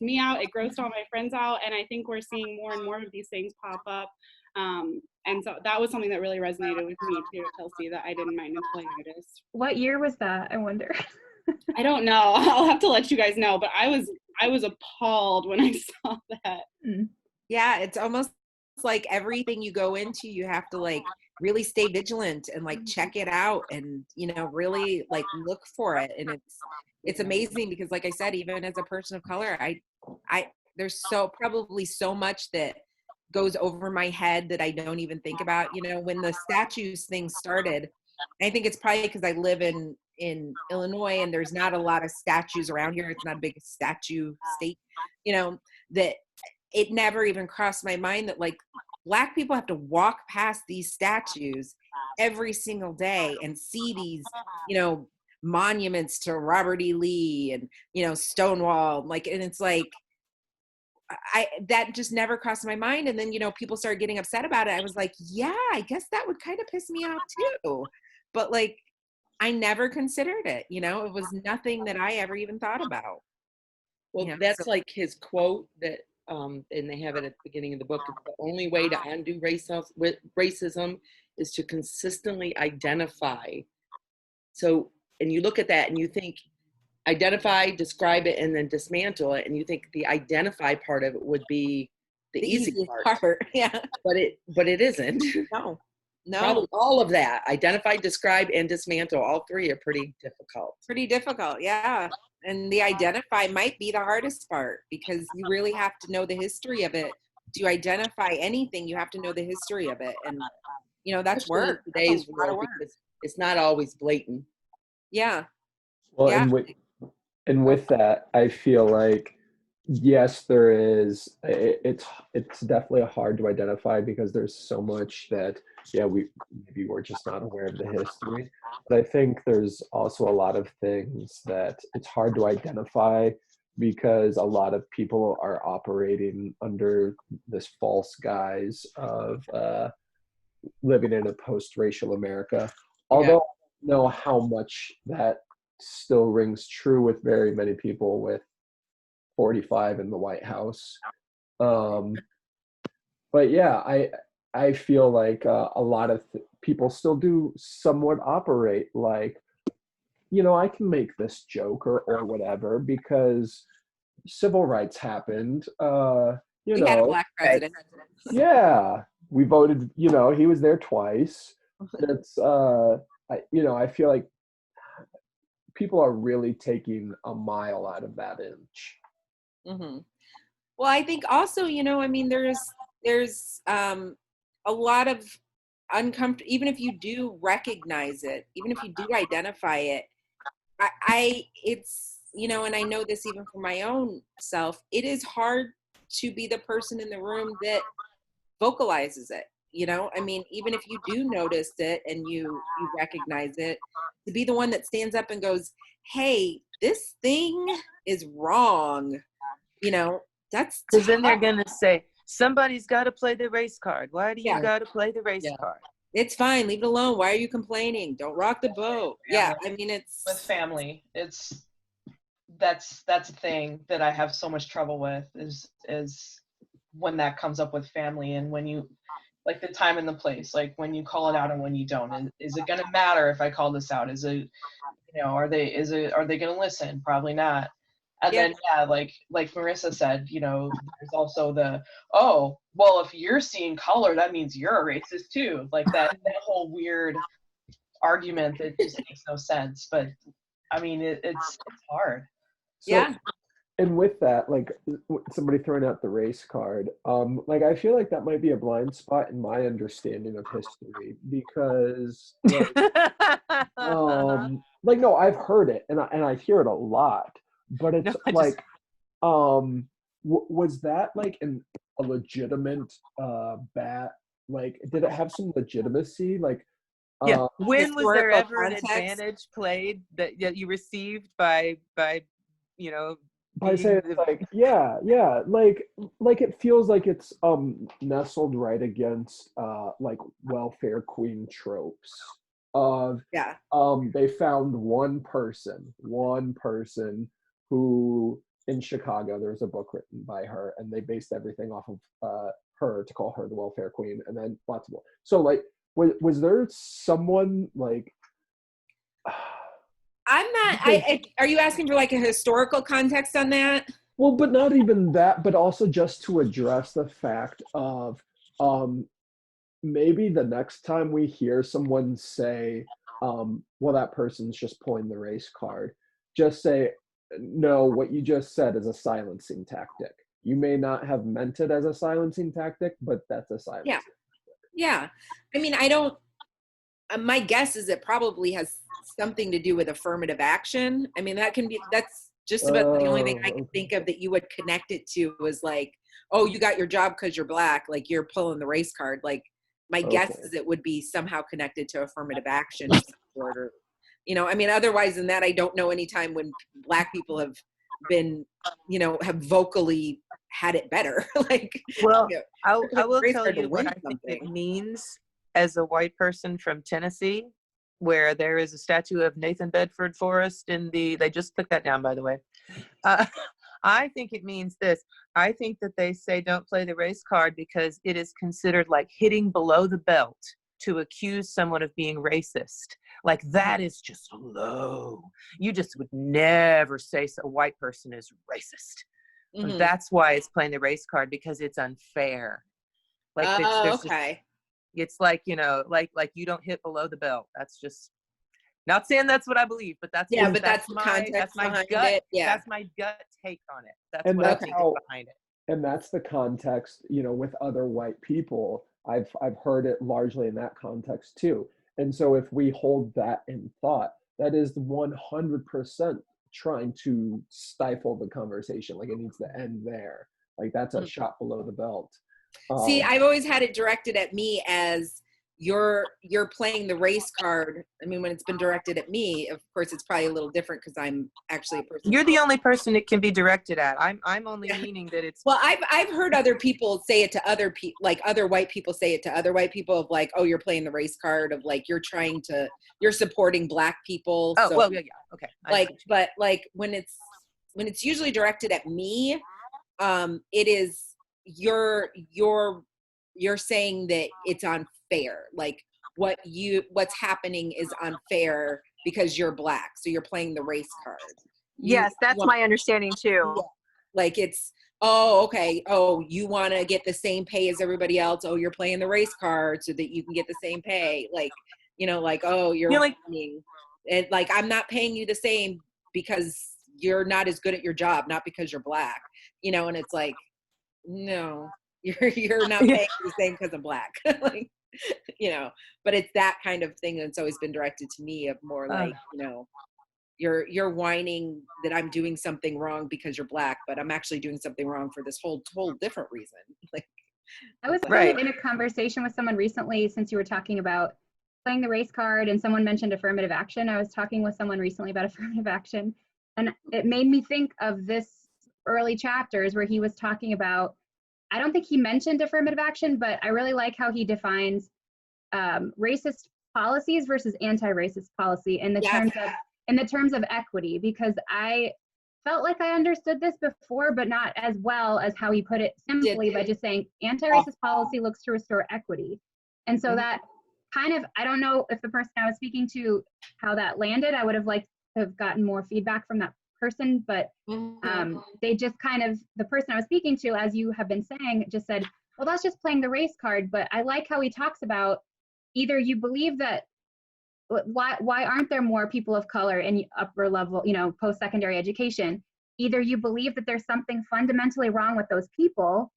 me out, it grossed all my friends out. And I think we're seeing more and more of these things pop up. And so that was something that really resonated with me too, Kelsey, that I didn't mind until I noticed. What year was that, I wonder? I don't know. I'll have to let you guys know, but I was appalled when I saw that. Yeah, it's almost like everything you go into, you have to like really stay vigilant and like check it out and, you know, really like look for it. And it's amazing because like I said, even as a person of color, I there's probably so much that goes over my head that I don't even think about. You know, when the statues thing started, I think it's probably because I live in Illinois and there's not a lot of statues around here. It's not a big statue state, you know, that it never even crossed my mind that like Black people have to walk past these statues every single day and see these, you know, monuments to Robert E. Lee and, you know, Stonewall, like, and it's like, that just never crossed my mind. And then, you know, people started getting upset about it. I was like, yeah, I guess that would kind of piss me off too. But like, I never considered it, you know, it was nothing that I ever even thought about. Well, Yeah, that's so- like his quote that, and they have it at the beginning of the book. The only way to undo racism is to consistently identify. So, and you look at that and you think, identify, describe it, and then dismantle it. And you think the identify part of it would be the easy easiest part. Yeah. But it isn't. No. Probably all of that, identify, describe, and dismantle, all three are pretty difficult. Pretty difficult, yeah. And the identify might be the hardest part because you really have to know the history of it. To identify anything, you have to know the history of it. And, you know, that's Especially in work. That's today's a lot of world, work. because it's not always blatant. Yeah. Well, Yeah. and with that, I feel like yes, there is. It's definitely hard to identify because there's so much that we're just not aware of the history. But I think there's also a lot of things that it's hard to identify because a lot of people are operating under this false guise of living in a post-racial America. Although I don't know how much that still rings true with very many people with 45 in the White House. But yeah, I feel like a lot of people still do somewhat operate like, you know, I can make this joke or whatever because civil rights happened. We had a Black president. Yeah, we voted, you know, he was there twice. That's I feel like people are really taking a mile out of that inch. Mm-hmm. Well, I think also, you know, I mean, there's a lot of uncomfortable, even if you do recognize it, even if you do identify it, it's, you know, and I know this even for my own self, it is hard to be the person in the room that vocalizes it. You know, I mean, even if you do notice it and you recognize it, to be the one that stands up and goes, hey, this thing is wrong. You know, that's because then they're gonna say somebody's got to play the race card. Why do you got to play the race card? It's fine, leave it alone. Why are you complaining? Don't rock the boat. Yeah, I mean, it's with family. That's a thing that I have so much trouble with is when that comes up with family and when you like the time and the place, like when you call it out and when you don't. And is it gonna matter if I call this out? Is it, you know, are they gonna listen? Probably not. And then like Marissa said, you know, there's also the, oh, well, if you're seeing color, that means you're a racist too. Like that whole weird argument that just makes no sense. But I mean, it's hard. So, and with that, like somebody throwing out the race card, like I feel like that might be a blind spot in my understanding of history because like no, I've heard it and I hear it a lot, but it's No, I just- like was that like a legitimate bat? Like, did it have some legitimacy? Like, yeah. When was there historical ever an context? advantage played that you received by you know by being saying the- like, yeah, like it feels like it's nestled right against like welfare queen tropes of Yeah. they found one person who in Chicago, there's a book written by her, and they based everything off of her to call her the welfare queen, and then lots of more. So like, was there someone like? I'm not. Are you asking for like a historical context on that? Well, but not even that, but also just to address the fact of maybe the next time we hear someone say, well, that person's just pulling the race card, just say, no, what you just said is a silencing tactic. You may not have meant it as a silencing tactic, but that's a silencing tactic. Yeah. I mean, I don't, my guess is it probably has something to do with affirmative action. I mean, that's just about the only thing I can think of that you would connect it to was like, oh, you got your job because you're black, like you're pulling the race card. Like my guess is it would be somehow connected to affirmative action. Or, you know, I mean, otherwise than that, I don't know any time when black people have been, you know, have vocally had it better. Like, well, you know, I will race tell card to you what win I think it something. means as a white person from Tennessee, where there is a statue of Nathan Bedford Forrest they just took that down, by the way. I think it means this. I think that they say don't play the race card because it is considered like hitting below the belt to accuse someone of being racist. Like that is just low. You just would never say a white person is racist. Mhm. And that's why it's playing the race card, because it's unfair. Like Okay. it's like, you know, like you don't hit below the belt. That's just not saying that's what I believe, but that's Yeah, but that's the my context behind gut. it. Yeah. That's my gut take on it. That's And what that's I think how- is behind it. And that's the context, you know, with other white people. I've heard it largely in that context too. And so if we hold that in thought, that is 100% trying to stifle the conversation. Like it needs to end there. Like that's a shot below the belt. See, I've always had it directed at me as you're playing the race card. I mean, when it's been directed at me, of course, it's probably a little different because I'm actually a person. You're the only person it can be directed at. I'm only meaning that it's. Well, I've heard other people say it to other people, like other white people say it to other white people of like, oh, you're playing the race card of like you're supporting black people. Oh, so, well, yeah, okay. Like, but like when it's usually directed at me, it is you're saying that it's unfair. Like what's happening is unfair because you're black. So you're playing the race card. Yes, that's my understanding too. Yeah. Like it's, oh, okay. Oh, you want to get the same pay as everybody else. Oh, you're playing the race card so that you can get the same pay. Like, you know, like, oh, you're like, and like, I'm not paying you the same because you're not as good at your job, not because you're black, you know? And it's like, no, you're not paying the same because I'm black. Like, you know, but it's that kind of thing that's always been directed to me of more like, you know, you're whining that I'm doing something wrong because you're black, but I'm actually doing something wrong for this whole different reason. Like, I was kind of in a conversation with someone recently, since you were talking about playing the race card and someone mentioned affirmative action. I was talking with someone recently about affirmative action, and it made me think of this early chapters where he was talking about, I don't think he mentioned affirmative action, but I really like how he defines racist policies versus anti-racist policy in the terms of equity, because I felt like I understood this before, but not as well as how he put it simply by just saying anti-racist policy looks to restore equity. And so that kind of, I don't know if the person I was speaking to, how that landed. I would have liked to have gotten more feedback from that person, but they just kind of, the person I was speaking to, as you have been saying, just said, well, that's just playing the race card. But I like how he talks about either you believe that, why aren't there more people of color in upper level, you know, post-secondary education? either you believe that there's something fundamentally wrong with those people,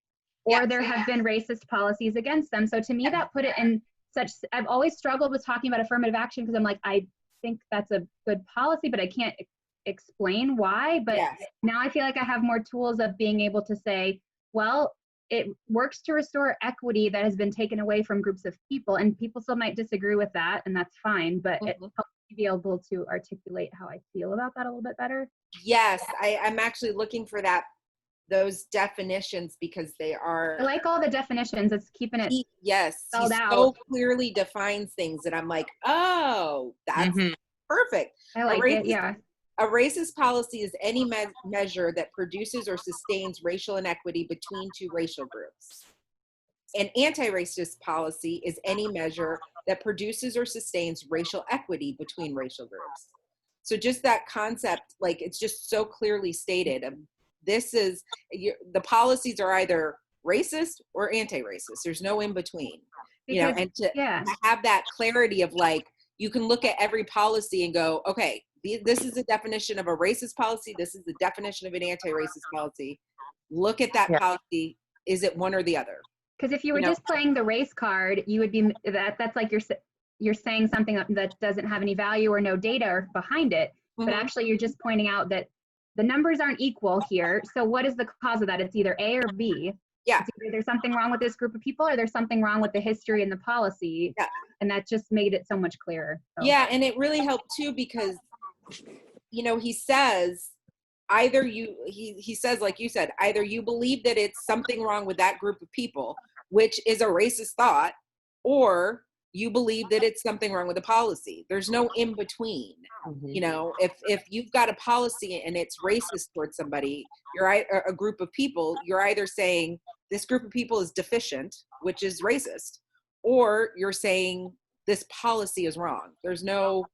or Yes. there have been racist policies against them. So to me, that put it in such, I've always struggled with talking about affirmative action because I'm like, I think that's a good policy, but I can't explain why. But Yes. now I feel like I have more tools of being able to say, well, it works to restore equity that has been taken away from groups of people, and people still might disagree with that, and that's fine, but it Mhm. helps me be able to articulate how I feel about that a little bit better. Yes, I'm actually looking for those definitions because they are. I like all the definitions. It's keeping it Yes, he spelled so out. clearly defines things that I'm like, oh, that's Mhm. perfect. I like it. Yeah. A racist policy is any measure that produces or sustains racial inequity between two racial groups. An anti-racist policy is any measure that produces or sustains racial equity between racial groups. So just that concept, like it's just so clearly stated. This is, the policies are either racist or anti-racist. There's no in between. You know, Because, and to yeah. have that clarity of like, you can look at every policy and go, okay, this is the definition of a racist policy. This is the definition of an anti-racist policy. Look at that Yeah. policy. Is it one or the other? Because if you were You know- just playing the race card, you would be that's like you're saying something that doesn't have any value or no data behind it. But Mhm. actually, you're just pointing out that the numbers aren't equal here. So what is the cause of that? It's either A or B. Yeah. It's either there's something wrong with this group of people, or there's something wrong with the history and the policy. Yeah. And that just made it so much clearer. So. Yeah, and it really helped too because, you know, he says either he says, like you said, either you believe that it's something wrong with that group of people, which is a racist thought, or you believe that it's something wrong with the policy. There's no in between. Mhm. You know, if you've got a policy and it's racist towards somebody, a group of people, you're either saying this group of people is deficient, which is racist, or you're saying this policy is wrong. There's no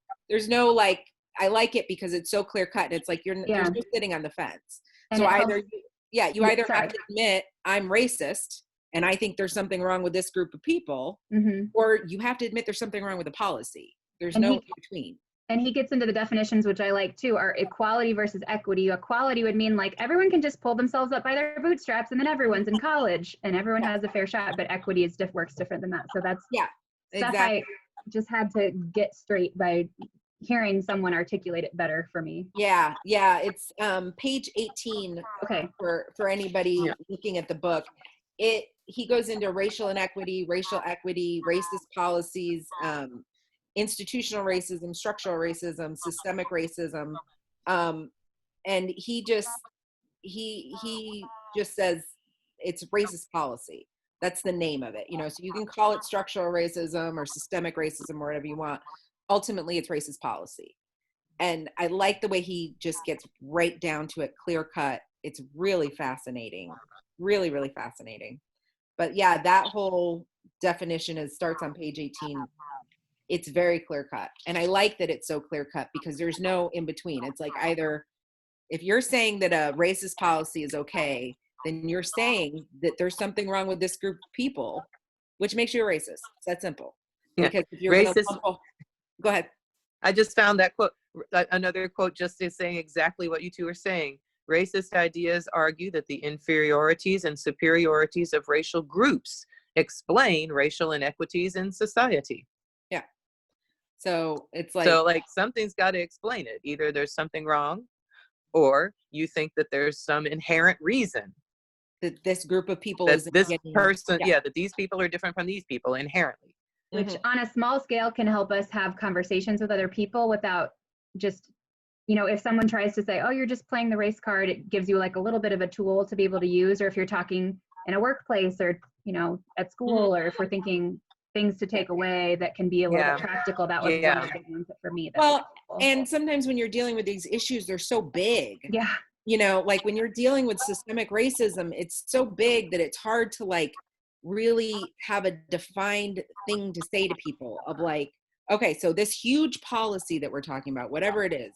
like, I like it because it's so clear cut and it's like you're Yeah. just sitting on the fence. And So it either helps- you either sorry. have to admit I'm racist and I think there's something wrong with this group of people, Mhm. or you have to admit there's something wrong with the policy. There's And no he- in between. And he gets into the definitions, which I like too, are equality versus equity. Equality would mean like everyone can just pull themselves up by their bootstraps and then everyone's in college and everyone has a fair shot, but equity is works different than that. So that's Yeah, stuff exactly. I just had to get straight by hearing someone articulate it better for me. Yeah, it's page 18 Okay. for anybody Yeah. looking at the book. He goes into racial inequity, racial equity, racist policies, institutional racism, structural racism, systemic racism, and he just says it's racist policy. That's the name of it. You know, so you can call it structural racism or systemic racism or whatever you want. Ultimately, it's racist policy. And I like the way he just gets right down to it, clear cut. It's really fascinating. Really, really fascinating. But yeah, that whole definition starts on page 18. It's very clear cut. And I like that it's so clear cut because there's no in between. It's like either if you're saying that a racist policy is okay, then you're saying that there's something wrong with this group of people, which makes you a racist. It's that simple. Yeah. Because if you're gonna Racist- go ahead. I just found that quote, another quote just is saying exactly what you two are saying. Racist ideas argue that the inferiorities and superiorities of racial groups explain racial inequities in society. So it's like, So like something's got to explain it. Either there's something wrong or you think that there's some inherent reason that this group of people that is this getting, person, yeah. that these people are different from these people inherently. Which Mhm. on a small scale can help us have conversations with other people without just, if someone tries to say, oh, you're just playing the race card, it gives you like a little bit of a tool to be able to use. Or if you're talking in a workplace or, at school, or if we're thinking things to take away that can be a little bit practical, that was one of the big ones for me. That was Well, helpful. and sometimes when you're dealing with these issues, they're so big. Yeah. Like when you're dealing with systemic racism, it's so big that it's hard to like really have a defined thing to say to people of like, okay, so this huge policy that we're talking about, whatever it is,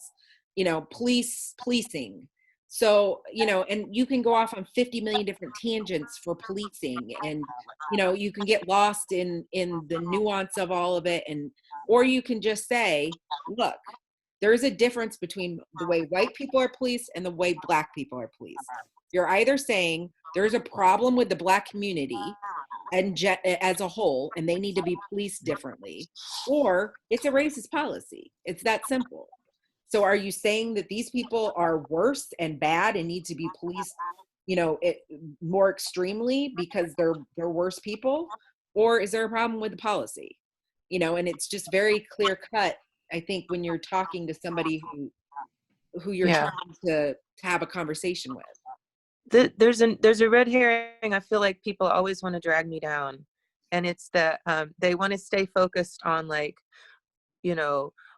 policing. So, and you can go off on 50 million different tangents for policing and, you can get lost in the nuance of all of it. Or you can just say, look, there is a difference between the way white people are policed and the way Black people are policed. You're either saying there's a problem with the Black community and as a whole, and they need to be policed differently, or it's a racist policy. It's that simple. So are you saying that these people are worse and bad and need to be policed, more extremely because they're worse people? Or is there a problem with the policy? And it's just very clear cut, I think, when you're talking to somebody who you're trying to have a conversation with. There's a red herring. I feel like people always want to drag me down, and it's that they want to stay focused on, like,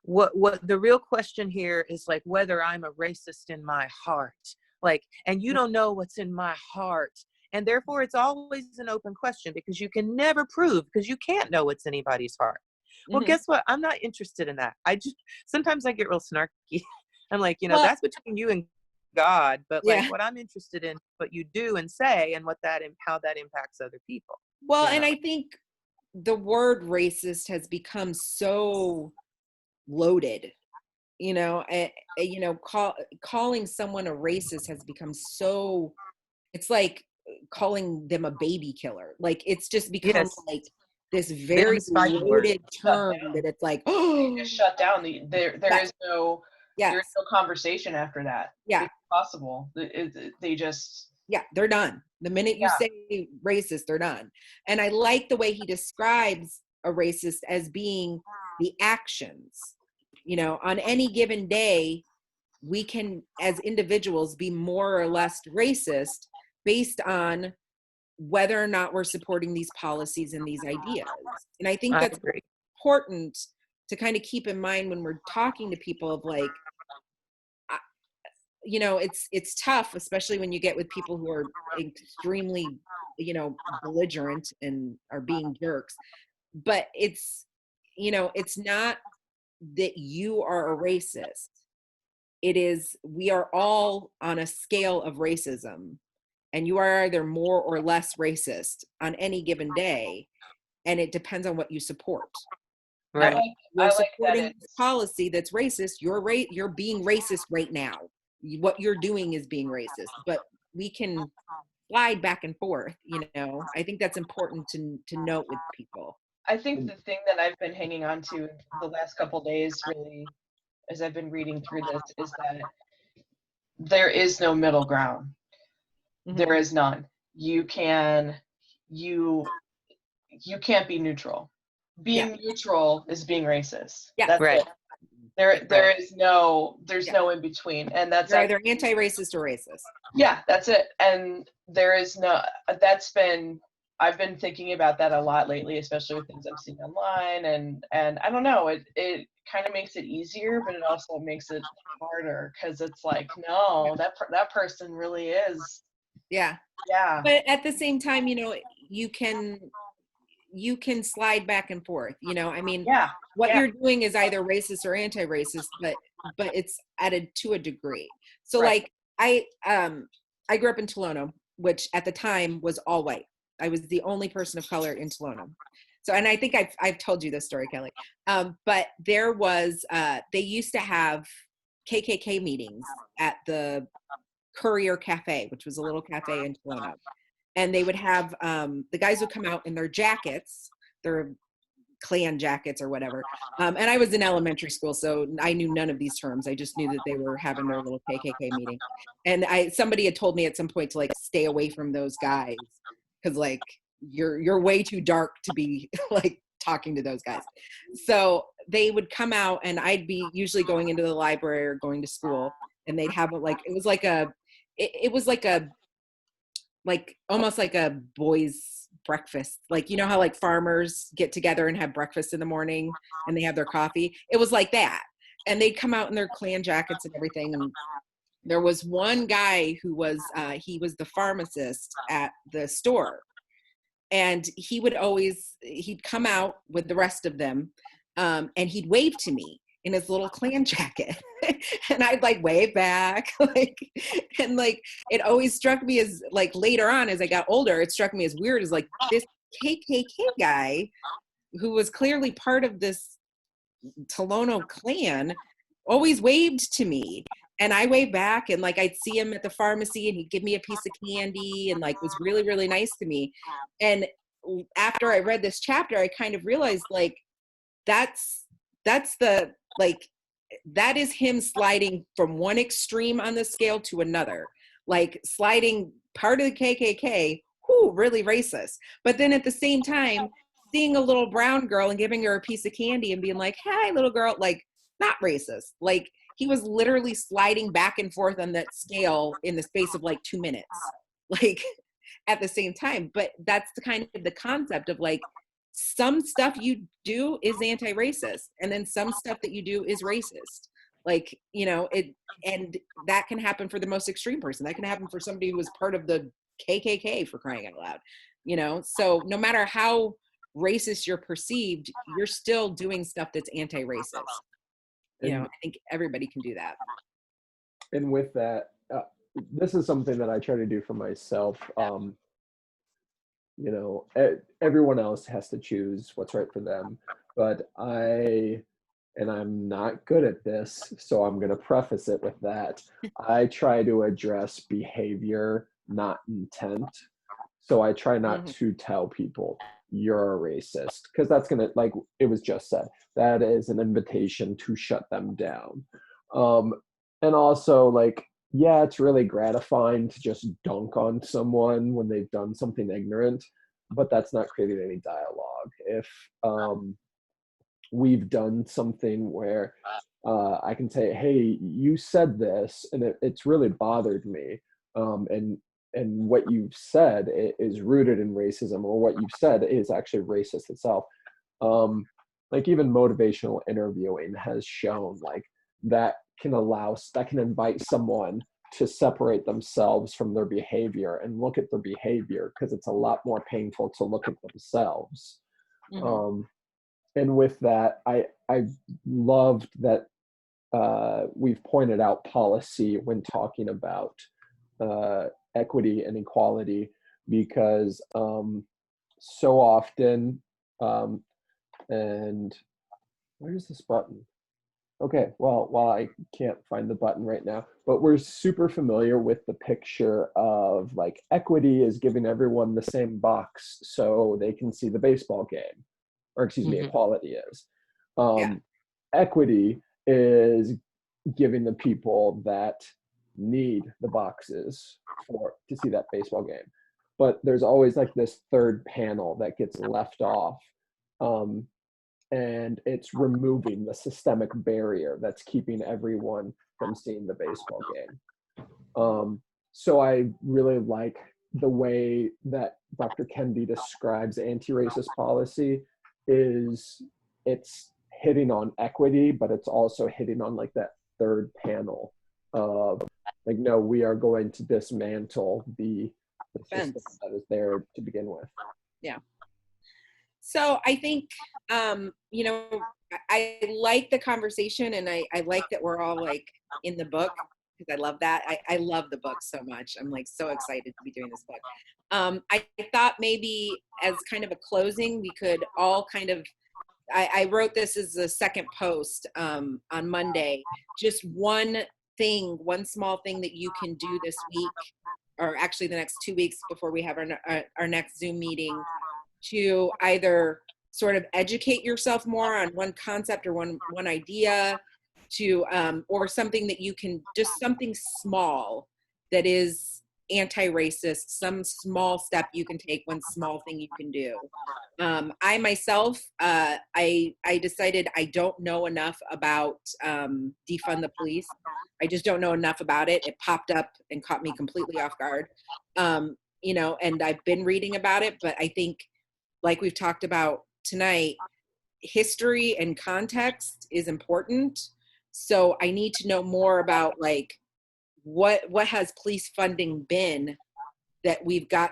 what the real question here is, like, whether I'm a racist in my heart, like, and you don't know what's in my heart, and therefore it's always an open question because you can never prove, because you can't know what's in anybody's heart. Well, guess what? I'm not interested in that. Sometimes I get real snarky. I'm like, that's between you and God, but like what I'm interested in, what you do and say, and how that impacts other people. Well, and I think the word racist has become so loaded. Calling someone a racist has become so. It's like calling them a baby killer. Like, it's just become like this very loaded term that it's like, oh, just shut down. There is no. There's no conversation after that. Yeah. It's possible. They just. Yeah, they're done. The minute you say racist, they're done. And I like the way he describes a racist as being the actions. On any given day, we can, as individuals, be more or less racist based on whether or not we're supporting these policies and these ideas. And I think that's important to kind of keep in mind when we're talking to people of, like, it's tough, especially when you get with people who are extremely, belligerent and are being jerks. But it's not that you are a racist. It is, we are all on a scale of racism, and you are either more or less racist on any given day, and it depends on what you support. Right. You're supporting this policy that's racist. You're being racist right now. What you're doing is being racist, but we can slide back and forth. I think that's important to note with people. I think the thing that I've been hanging on to the last couple of days, really, as I've been reading through this, is that there is no middle ground. Mm-hmm. There is none. You can't be neutral. Being neutral is being racist. Yeah, that's right. There's no in between, and that's you're either anti-racist or racist. Yeah, that's it. And there is no. I've been thinking about that a lot lately, especially with things I'm seeing online, and I don't know. It kind of makes it easier, but it also makes it harder, because it's like, no, that person really is. Yeah. Yeah. But at the same time, you can slide back and forth. What you're doing is either racist or anti-racist, but it's added to a degree. So like I grew up in Tolono, which at the time was all white. I was the only person of color in Tolono. So, and I think I've told you this story, Kelly. But there was they used to have KKK meetings at the Courier Cafe, which was a little cafe in Tolono. And they would have the guys would come out in their jackets, their Klan jackets or whatever. And I was in elementary school, so I knew none of these terms. I just knew that they were having their little KKK meeting. And somebody had told me at some point to, like, stay away from those guys, because, like, you're way too dark to be, like, talking to those guys. So they would come out, and I'd be usually going into the library or going to school, and they'd have it was like almost like a boys' breakfast. Like, you know how, like, farmers get together and have breakfast in the morning and they have their coffee? It was like that. And they'd come out in their Klan jackets and everything. And there was one guy who was, he was the pharmacist at the store. And he'd come out with the rest of them, and he'd wave to me in his little Klan jacket. And I'd, like, wave back. And it always struck me as, like, later on as I got older, it struck me as weird, as, like, this KKK guy who was clearly part of this Tolono Klan always waved to me. And I waved back, and like I'd see him at the pharmacy and he'd give me a piece of candy and like was really, really nice to me. And after I read this chapter, I kind of realized like that's the like that is him sliding from one extreme on the scale to another, like sliding part of the KKK, whoo, really racist. But then at the same time, seeing a little brown girl and giving her a piece of candy and being like, "Hi, little girl," like not racist. Like he was literally sliding back and forth on that scale in the space of like 2 minutes, like at the same time. But that's the kind of the concept of like, some stuff you do is anti-racist and then some stuff that you do is racist, like, you know, it, and that can happen for the most extreme person. That can happen for somebody who was part of the KKK, for crying out loud, you know. So no matter how racist you're perceived, you're still doing stuff that's anti-racist, you know. I think everybody can do that. And with that, this is something that I try to do for myself. You know, everyone else has to choose what's right for them, but and I'm not good at this, so I'm going to preface it with that. I try to address behavior, not intent. So I try not to tell people you're a racist, because that's going to, like it was just said, that is an invitation to shut them down. And also, like, yeah, it's really gratifying to just dunk on someone when they've done something ignorant, but that's not creating any dialogue. If we've done something where I can say, hey, you said this, and it's really bothered me, and what you've said is rooted in racism, or what you've said is actually racist itself. Like even motivational interviewing has shown like that can invite someone to separate themselves from their behavior and look at their behavior, because it's a lot more painful to look at themselves. And with that, I loved that we've pointed out policy when talking about equity and equality, because so often, and where's this button? Okay, well, I can't find the button right now, but we're super familiar with the picture of like equity is giving everyone the same box so they can see the baseball game, or excuse me, equality is. Equity is giving the people that need the boxes to see that baseball game. But there's always like this third panel that gets left off. And it's removing the systemic barrier that's keeping everyone from seeing the baseball game. So I really like the way that Dr. Kendi describes anti-racist policy. Is it's hitting on equity, but it's also hitting on like that third panel of like, no, we are going to dismantle the system that is there to begin with. Yeah. So I think, you know, I like the conversation, and I like that we're all like in the book, because I love that. I love the book so much. I'm like so excited to be doing this book. I thought maybe as kind of a closing, we could all kind of, I wrote this as a second post on Monday, just one small thing that you can do this week, or actually the next 2 weeks before we have our next Zoom meeting, to either sort of educate yourself more on one concept or one idea, to or something that you can, just something small that is anti-racist, some small step you can take, one small thing you can do. I myself, I decided I don't know enough about defund the police. I just don't know enough about it. It popped up and caught me completely off guard. You know, and I've been reading about it, but I think, like we've talked about tonight, history and context is important. So I need to know more about like what has police funding been, that we've got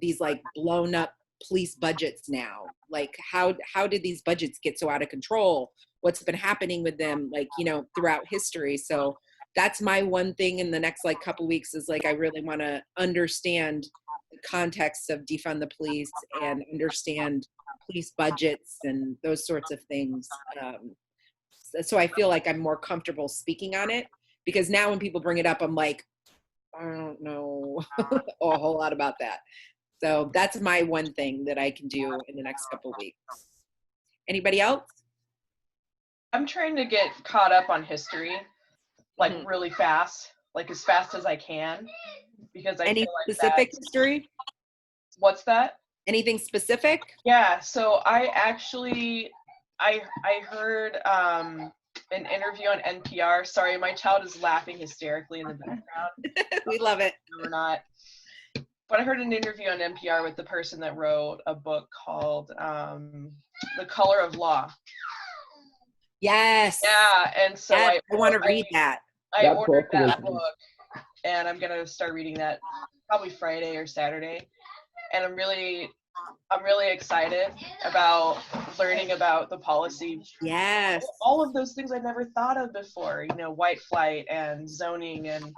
these like blown up police budgets now. Like how did these budgets get so out of control? What's been happening with them, like, you know, throughout history? So that's my one thing in the next like couple weeks, is like I really want to understand the context of defund the police and understand police budgets and those sorts of things. so I feel like I'm more comfortable speaking on it, because now when people bring it up, I'm like, I don't know a whole lot about that. So that's my one thing that I can do in the next couple of weeks. Anybody else? I'm trying to get caught up on history, like Mhm. really fast, like as fast as I can, because I Any feel like specific that's, history? what's that? Anything specific? Yeah, so I actually I heard an interview on NPR. Sorry, my child is laughing hysterically in the background. We love it. Or not. But I heard an interview on NPR with the person that wrote a book called The Color of Law. Yes. Yeah, and so Yes, I want to read that. I That ordered book was- that book, and I'm gonna start reading that probably Friday or Saturday. And I'm really excited about learning about the policy. Yes. All of those things I've never thought of before, you know, white flight and zoning and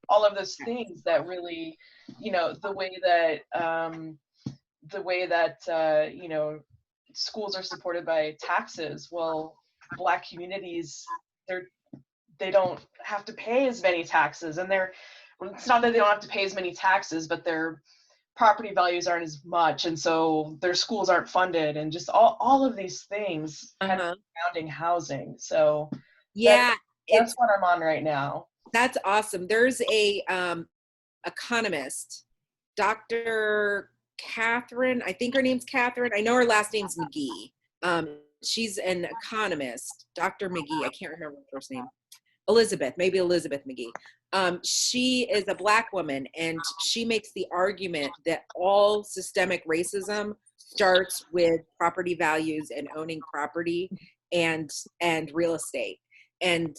all of those things that really, you know, the way that you know, schools are supported by taxes. Well, Black communities, they don't have to pay as many taxes, and it's not that they don't have to pay as many taxes, but their property values aren't as much, and so their schools aren't funded, and just all of these things kind of surrounding housing. So Yeah, that's what I'm on right now. That's awesome. There's a economist, Dr. Catherine, I think her name's Catherine. I know her last name's McGee. She's an economist, Dr. McGee. I can't remember her first name. Maybe Elizabeth McGee. She is a Black woman, and she makes the argument that all systemic racism starts with property values and owning property and real estate. And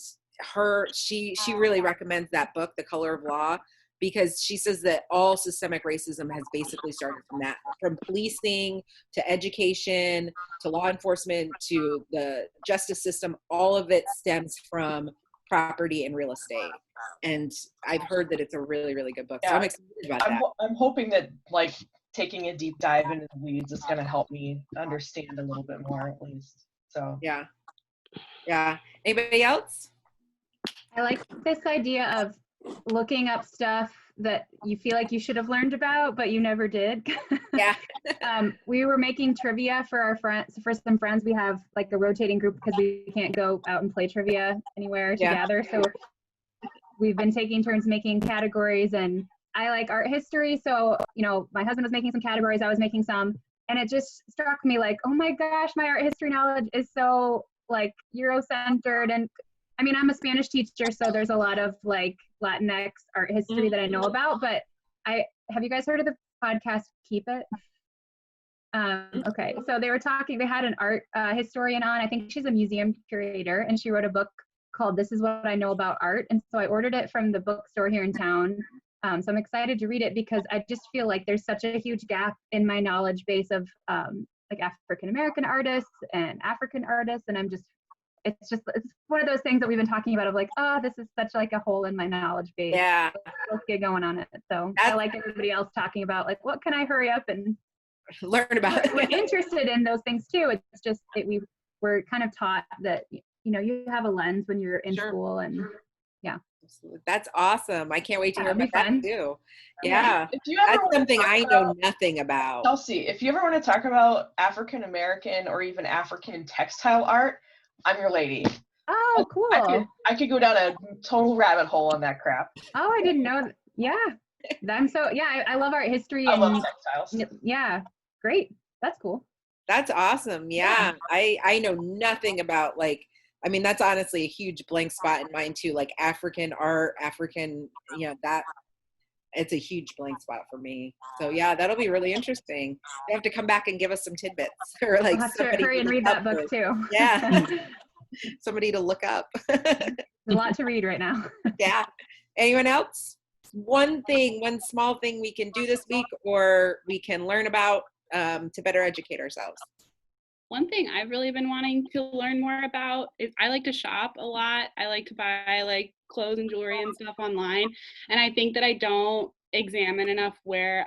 she really recommends that book, The Color of Law, because she says that all systemic racism has basically started from that, from policing to education to law enforcement to the justice system. All of it stems from property and real estate. And I've heard that it's a really, really good book. So I'm excited about that. I'm hoping that, like, taking a deep dive into the weeds is going to help me understand a little bit more, at least. So yeah. Anybody else? I like this idea of looking up stuff that you feel like you should have learned about, but you never did. Yeah. We were making trivia for our friends, for some friends. We have like a rotating group because we can't go out and play trivia anywhere together. So we've been taking turns making categories, and I like art history. So, you know, my husband was making some categories, I was making some, and it just struck me like, oh my gosh, my art history knowledge is so like Eurocentered. And I mean, I'm a Spanish teacher, so there's a lot of like Latinx art history that I know about, but have you guys heard of the podcast Keep It? Okay, so they had an art historian on. I think she's a museum curator, and she wrote a book called This Is What I Know About Art. And so I ordered it from the bookstore here in town. So I'm excited to read it because I just feel like there's such a huge gap in my knowledge base of like African-American artists and African artists. And it's one of those things that we've been talking about of like, oh, this is such like a hole in my knowledge base. Yeah. Let's get going on it. So I like everybody else talking about like, what can I hurry up and learn about? We're interested in those things too. It's just that we're kind of taught that, you know, you have a lens when you're in school, and yeah. That's awesome. I can't wait to hear That'd be about fun. that too. Yeah. If you ever That's wanna something talk I know nothing about. Chelsea, if you ever want to talk about African American or even African textile art, I'm your lady. Oh, cool. I could go down a total rabbit hole on that crap. Oh, I didn't know. Yeah. I love art history. I and love textiles. Yeah. Great. That's cool. That's awesome. Yeah. I know nothing about that's honestly a huge blank spot in mine too. Like African art, that it's a huge blank spot for me. So yeah, that'll be really interesting. You have to come back and give us some tidbits or like I'll have to hurry and read that book too. Yeah. Somebody to look up. There's a lot to read right now. Yeah. Anyone else? One small thing we can do this week or we can learn about to better educate ourselves. One thing I've really been wanting to learn more about is I like to shop a lot. I like to buy like clothes and jewelry and stuff online. And I think that I don't examine enough where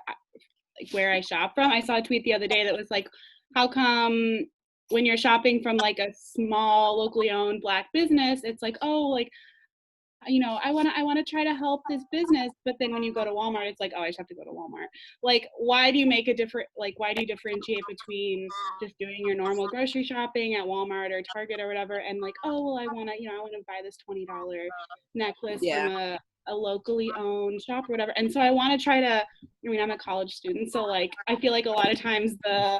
I shop from. I saw a tweet the other day that was like, how come when you're shopping from like a small locally owned Black business, it's like, oh, like, you know, I want to try to help this business, but then when you go to Walmart, it's like, oh, I just have to go to Walmart. Like, why do you make a different, like, why do you differentiate between just doing your normal grocery shopping at Walmart or Target or whatever, and like, oh, well, I want to buy this $20 necklace Yeah. from a locally owned shop or whatever. And so I want to try to, I mean, I'm a college student, so like, I feel like a lot of times the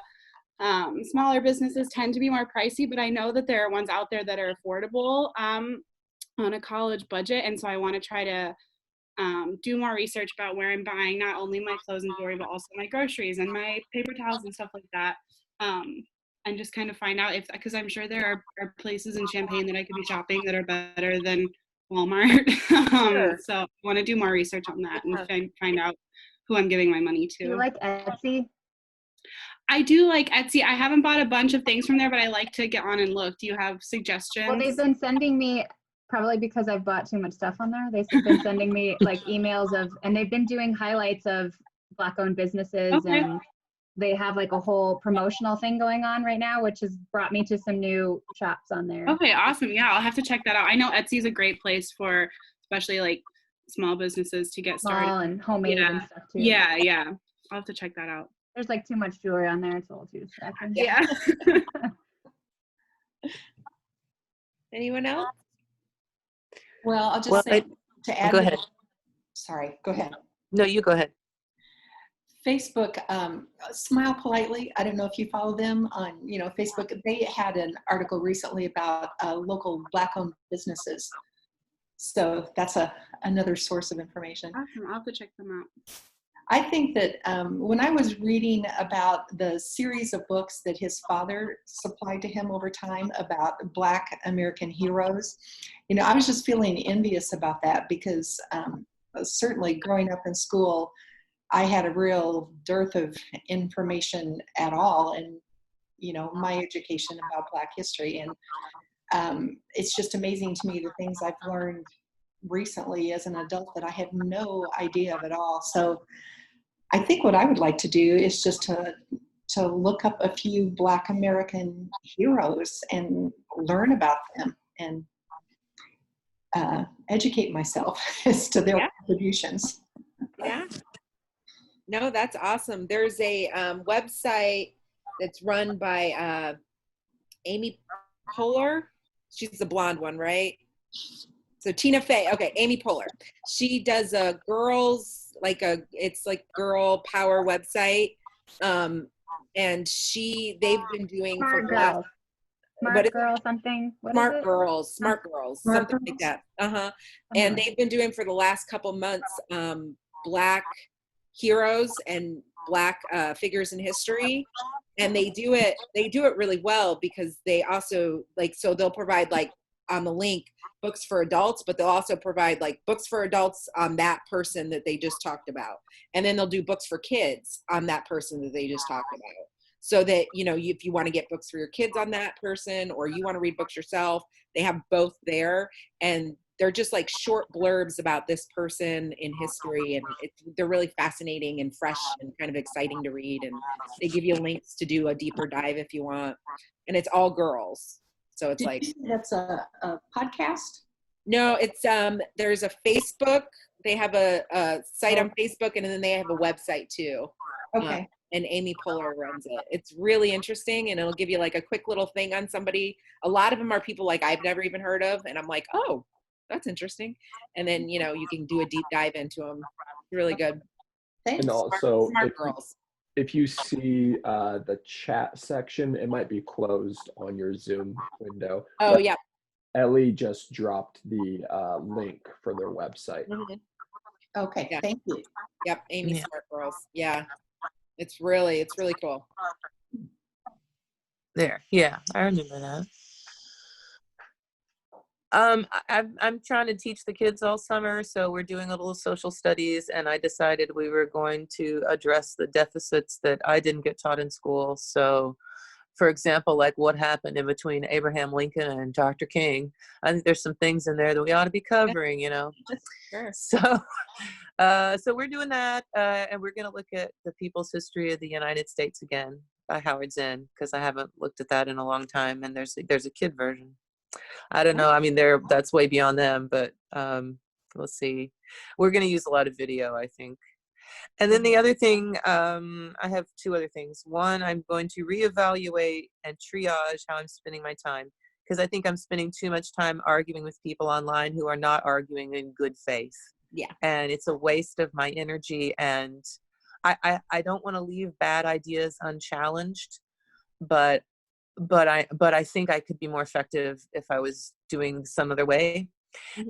smaller businesses tend to be more pricey, but I know that there are ones out there that are affordable on a college budget. And so I want to try to do more research about where I'm buying not only my clothes and jewelry, but also my groceries and my paper towels and stuff like that. And just kind of find out if, because I'm sure there are places in Champaign that I could be shopping that are better than Walmart. Sure. So I want to do more research on that and find out who I'm giving my money to. Do you like Etsy? I do like Etsy. I haven't bought a bunch of things from there, but I like to get on and look. Do you have suggestions? Well, they've been sending me, probably because I've bought too much stuff on there, they've been sending me like emails of, and they've been doing highlights of Black-owned businesses, Okay. and they have like a whole promotional thing going on right now, which has brought me to some new shops on there. Okay, awesome. Yeah, I'll have to check that out. I know Etsy is a great place for especially like small businesses to get started. Small and homemade Yeah. and stuff too. Yeah, yeah. I'll have to check that out. There's like too much jewelry on there. It's a little too distracting. Yeah. Anyone else? Well, I'll just Well, say to add. go to ahead. Sorry, go ahead. No, you go ahead. Facebook, Smile Politely. I don't know if you follow them on, Facebook. They had an article recently about local Black-owned businesses. So that's another source of information. Awesome. I'll have to check them out. I think that when I was reading about the series of books that his father supplied to him over time about Black American heroes, I was just feeling envious about that because certainly growing up in school, I had a real dearth of information at all in, my education about Black history. And it's just amazing to me the things I've learned recently as an adult that I had no idea of at all. So I think what I would like to do is just to look up a few Black American heroes and learn about them and educate myself as to their contributions. Yeah. No, that's awesome. There's a website that's run by Amy Poehler. She's the blonde one, right? So Tina Fey. Okay, Amy Poehler. She does a girls, it's like girl power website. And they've been doing Smart for the last, Girls. what Smart is it? Girl something. What is Smart it? Girls, Smart something like Girls? that. And they've been doing for the last couple months Black heroes and Black figures in history, and they do it really well because they also so they'll provide on the link books for adults, but they'll also provide books for adults on that person that they just talked about, and then they'll do books for kids on that person that they just talked about, so that if you want to get books for your kids on that person or you want to read books yourself, they have both there, and they're just short blurbs about this person in history, and they're really fascinating and fresh and kind of exciting to read, and they give you links to do a deeper dive if you want, and it's all girls. So it's That's a podcast? No, it's there's a Facebook. They have a site on Facebook, and then they have a website too. Okay. And Amy Poehler runs it. It's really interesting, and it'll give you a quick little thing on somebody. A lot of them are people I've never even heard of, and I'm like, oh, that's interesting. And then you can do a deep dive into them. It's really good. Thanks. And also, Smart girls. if you see the chat section, it might be closed on your Zoom window. Oh but yeah. Ellie just dropped the link for their website. Mhm. Okay, Yeah. thank you. Yep. Amy Yeah. Smart Girls. Yeah. It's really cool. There. Yeah, I remember that. I'm trying to teach the kids all summer, so we're doing a little social studies, and I decided we were going to address the deficits that I didn't get taught in school. So, for example, what happened in between Abraham Lincoln and Dr. King. I think there's some things in there that we ought to be covering, Sure. So we're doing that, and we're going to look at the people's history of the United States again. by Howard Zinn, because I haven't looked at that in a long time, and there's a kid version. I don't know. I mean, that's way beyond them, but we'll see. We're going to use a lot of video, I think. And then the other thing, I have two other things. One, I'm going to reevaluate and triage how I'm spending my time, because I think I'm spending too much time arguing with people online who are not arguing in good faith. Yeah. And it's a waste of my energy, and I don't want to leave bad ideas unchallenged, but I think I could be more effective if I was doing some other way.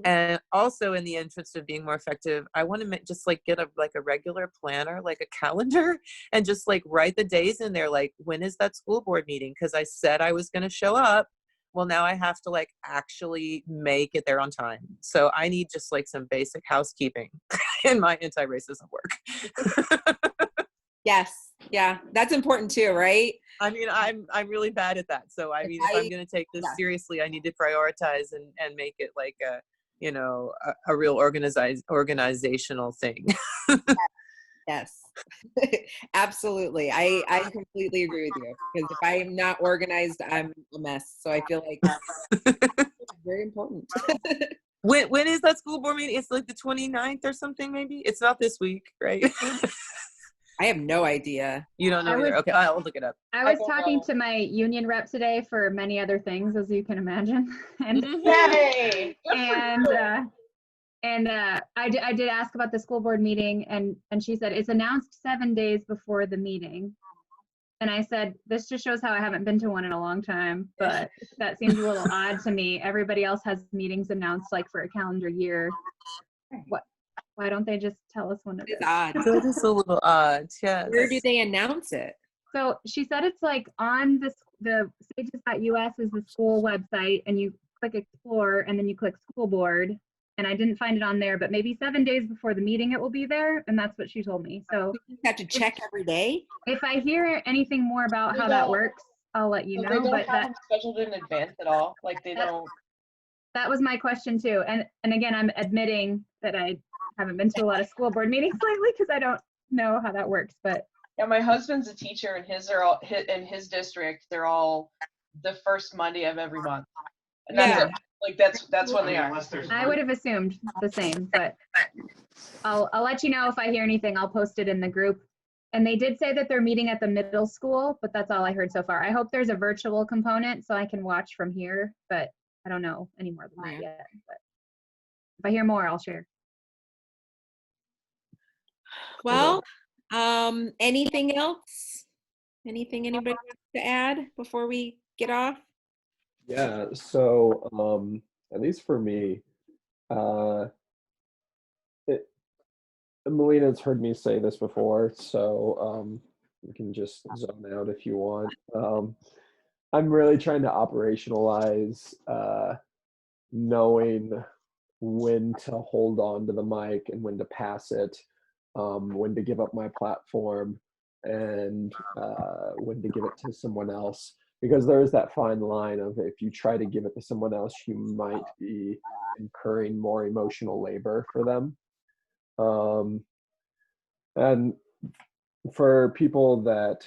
And also, in the interest of being more effective, I want to just like get a regular planner, like a calendar, and just like write the days in there, like when is that school board meeting, because I said I was going to show up. Well, now I have to like actually make it there on time. So I need just like some basic housekeeping in my anti-racism work. Yes. Yeah. That's important too, right? I mean, I'm really bad at that. So I mean, if I'm going to take this seriously, I need to prioritize and make it like a real organizational thing. Yes. Absolutely. I completely agree with you, because if I'm not organized, I'm a mess. So I feel like it's very important. When is that school board meeting? It's like the 29th or something, maybe? It's not this week, right? I have no idea. You don't know either. Okay, I'll look it up. I was talking to my union rep today for many other things, as you can imagine. And Yay! I did ask about the school board meeting, and she said it's announced 7 days before the meeting. And I said, this just shows how I haven't been to one in a long time, but that seems a little odd to me. Everybody else has meetings announced like for a calendar year. Why don't they just tell us when it is? It's odd. That is a little odd. Yeah. Where do they announce it? So she said it's like on the sages.us is the school website, and you click explore and then you click school board. And I didn't find it on there, but maybe 7 days before the meeting it will be there. And that's what she told me. So you have to check every day. If I hear anything more about how that works, I'll let you know. They don't But have them scheduled in advance at all. Like they don't. That was my question too. And again, I'm admitting that I haven't been to a lot of school board meetings lately because I don't know how that works. But yeah, my husband's a teacher, and his are all in his district. They're all the first Monday of every month, and that's it. Like that's when they are. I would have assumed the same, but I'll let you know if I hear anything. I'll post it in the group. And they did say that they're meeting at the middle school, but that's all I heard so far. I hope there's a virtual component so I can watch from here, but I don't know any more than that yet. But if I hear more, I'll share. Well, anything else? Anything anybody wants to add before we get off? Yeah, so at least for me, Melina's heard me say this before, so you can just zone out if you want. I'm really trying to operationalize knowing when to hold on to the mic and when to pass it, when to give up my platform, and when to give it to someone else. Because there is that fine line of if you try to give it to someone else, you might be incurring more emotional labor for them. And for people that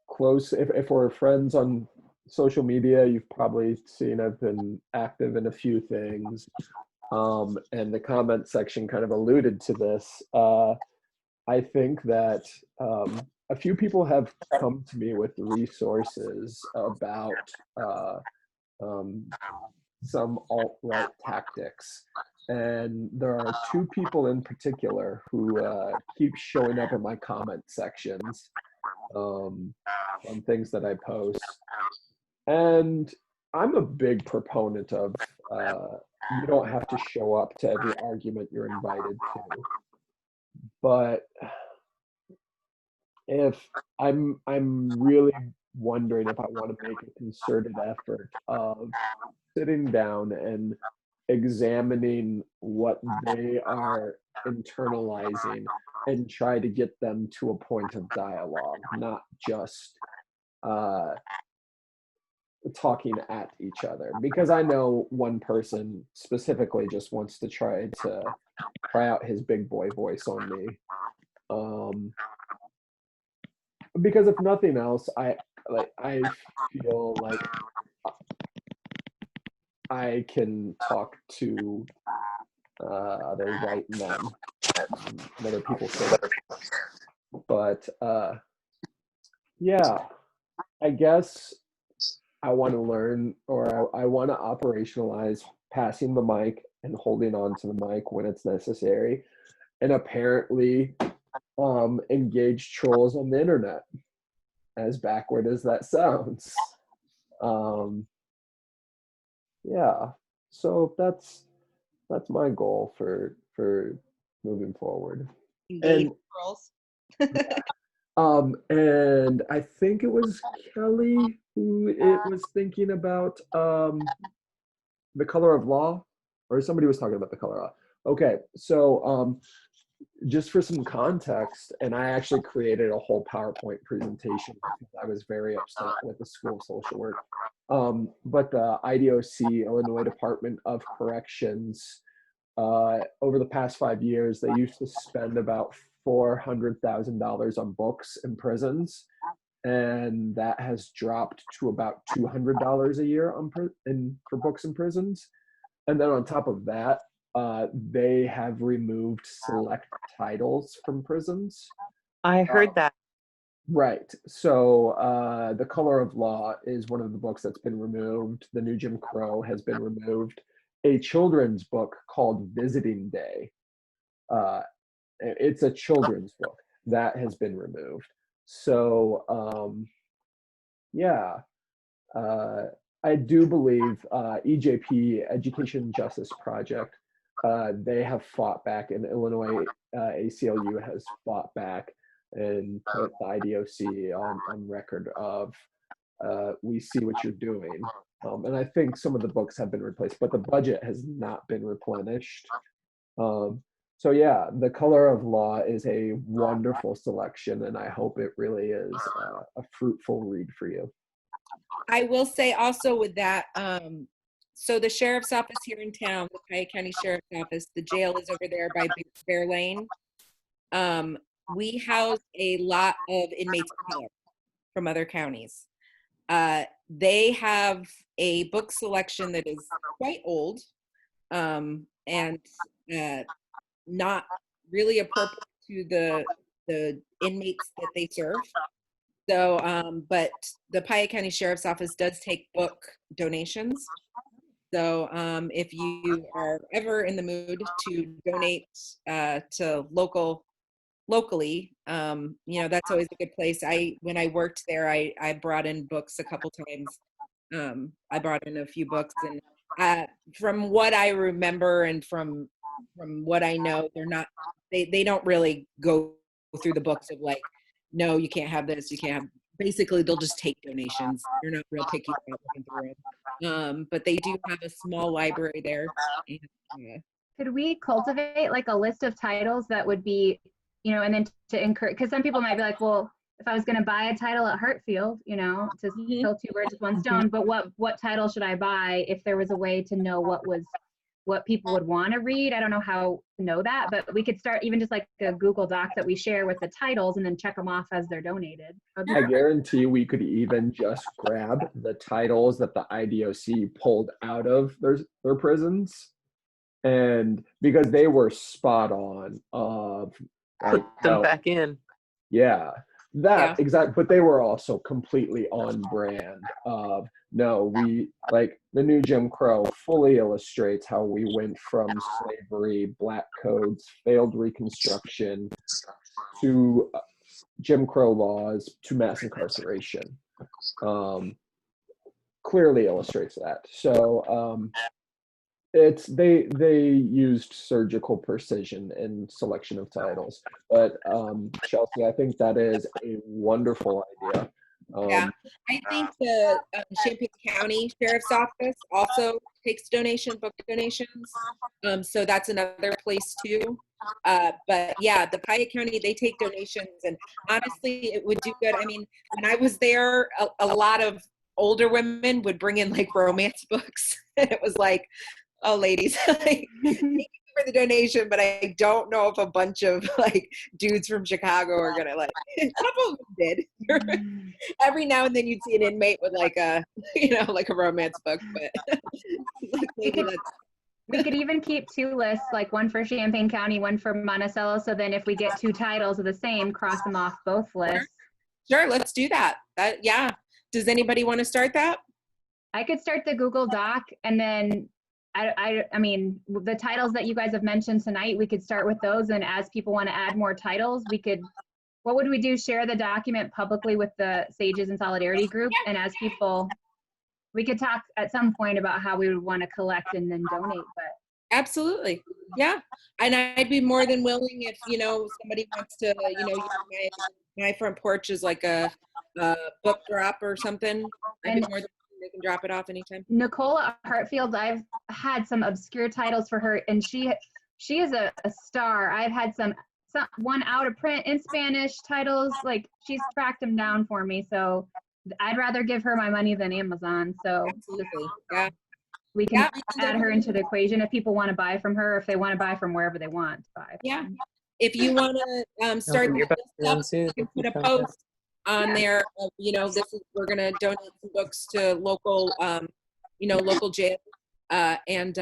close, if we're friends on social media, you've probably seen I've been active in a few things. And the comment section kind of alluded to this. I think that a few people have come to me with resources about some alt-right tactics. And there are two people in particular who keep showing up in my comment sections on things that I post. And I'm a big proponent of you don't have to show up to every argument you're invited to. But if I'm really wondering if I want to make a concerted effort of sitting down and examining what they are internalizing and try to get them to a point of dialogue, not just talking at each other. Because I know one person specifically just wants to try out his big boy voice on me. because if nothing else, I feel like I can talk to other white men and other people say, but yeah, I guess I want to learn, or I want to operationalize passing the mic and holding on to the mic when it's necessary, and apparently engage trolls on the internet, as backward as that sounds. Yeah, so that's my goal for moving forward. Engage And girls. and I think it was Kelly who it was thinking about The Color of Law, or somebody was talking about The Color of Law. Okay, so just for some context, and I actually created a whole PowerPoint presentation because I was very upset with the School of Social Work. But the IDOC, Illinois Department of Corrections, over the past 5 years, they used to spend about $400,000 on books in prisons, and that has dropped to about $200 a year for books in prisons. And then on top of that, they have removed select titles from prisons. I heard that. Right. So The Color of Law is one of the books that's been removed. The New Jim Crow has been removed. A children's book called Visiting Day. It's a children's book that has been removed. So yeah, I do believe EJP, Education Justice Project, they have fought back, and Illinois ACLU has fought back and put the IDOC on record of we see what you're doing. And I think some of the books have been replaced, but the budget has not been replenished. So yeah, The Color of Law is a wonderful selection, and I hope it really is a fruitful read for you. I will say also with that, so the sheriff's office here in town, the Piatt County Sheriff's Office, the jail is over there by Bear Lane. We house a lot of inmates of color from other counties. They have a book selection that is quite old, and not really appropriate to the inmates that they serve. So, but the Piatt County Sheriff's Office does take book donations. So if you are ever in the mood to donate to locally, that's always a good place. When I worked there, I brought in books a couple times. I brought in a few books, and from what I remember and from what I know, they don't really go through the books of like, no, you can't have this, you can't have. Basically, they'll just take donations. They're not real picky about looking through it. But they do have a small library there. And, Could we cultivate like a list of titles that would be, and then to encourage, because some people might be like, well, if I was going to buy a title at Hartfield, to kill two birds with one stone, but what title should I buy if there was a way to know what people would want to read? I don't know how to know that, but we could start even just like a Google Doc that we share with the titles and then check them off as they're donated. I guarantee we could even just grab the titles that the IDOC pulled out of their prisons, and because they were spot on of Put them back in. Yeah, exactly. But they were also completely on brand of, no, we like the New Jim Crow fully illustrates how we went from slavery, black codes, failed Reconstruction, to Jim Crow laws, to mass incarceration. Clearly illustrates that. So they used surgical precision in selection of titles. But Chelsea, I think that is a wonderful idea. Yeah, I think the Champaign County Sheriff's Office also takes book donations. So that's another place too. But yeah, the Piatt County, they take donations, and honestly, it would do good. I mean, when I was there, a lot of older women would bring in like romance books, and it was like, oh, ladies, for the donation, but I don't know if a bunch of like dudes from Chicago are gonna like. A couple of them did. Every now and then you'd see an inmate with like a, like a romance book, but maybe that's. We could even keep 2 lists, like one for Champaign County, one for Monticello. So then if we get 2 titles of the same, cross them off both lists. Sure, let's do that. Yeah. Does anybody want to start that? I could start the Google Doc, and then I mean, the titles that you guys have mentioned tonight, we could start with those. And as people want to add more titles, what would we do? Share the document publicly with the Sages and Solidarity group. And as people, we could talk at some point about how we would want to collect and then donate. But Absolutely. Yeah. And I'd be more than willing if, somebody wants to, use my front porch is like a book drop or something. I'd be more than willing. They can drop it off anytime. Nicola Hartfield, I've had some obscure titles for her, and she is a star. I've had some one out of print in Spanish titles. Like, she's tracked them down for me. So I'd rather give her my money than Amazon. So Absolutely. Yeah. we can add her into the equation if people want to buy from her, if they want to buy from wherever they want to buy. Yeah. If you want to start Your this up, background too. you can put a post on there of, we're going to donate some books to local, local jail. And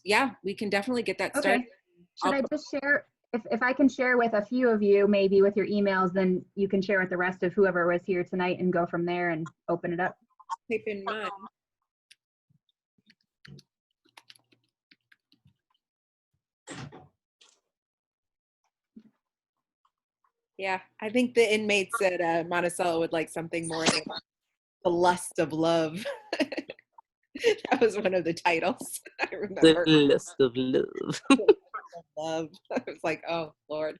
yeah, we can definitely get that started. Okay. Should I just share, if I can share with a few of you, maybe with your emails, then you can share with the rest of whoever was here tonight and go from there and open it up. Keep in mind. Yeah, I think the inmates at Monticello would like something more than The Lust of Love. That was one of the titles. I remember. The lust of love. Love. I was like, oh, Lord.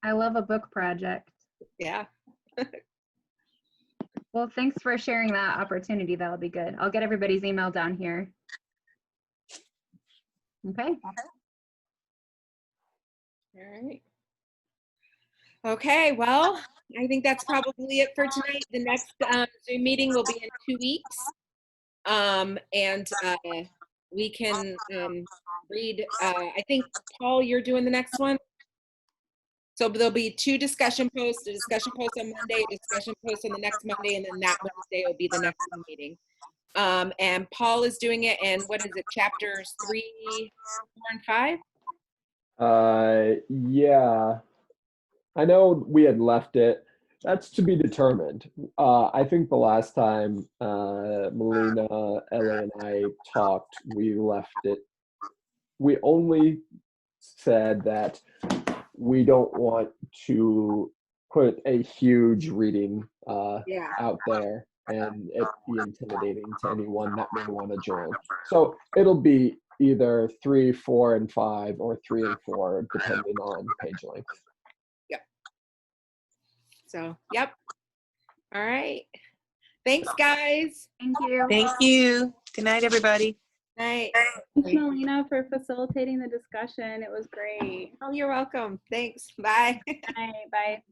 I love a book project. Yeah. Well, thanks for sharing that opportunity. That'll be good. I'll get everybody's email down here. Okay. All right. Okay, well, I think that's probably it for tonight. The next Zoom meeting will be in 2 weeks. And we can read, I think, Paul, you're doing the next one. So there'll be 2 discussion posts, a discussion post on Monday, a discussion post on the next Monday, and then that Wednesday will be the next Zoom meeting. And Paul is doing it, and what is it, chapters 3, 4, and 5? Yeah. I know we had left it. That's to be determined. I think the last time Melina, Ellie, and I talked, we left it. We only said that we don't want to put a huge reading out there and it be intimidating to anyone that may want to join. So it'll be either 3, 4, and 5, or 3 and 4, depending on page length. So, yep. All right. Thanks, guys. Thank you. Thank you. Good night, everybody. Night. Thanks, Melina, for facilitating the discussion. It was great. Oh, you're welcome. Thanks. Bye. Bye. Bye.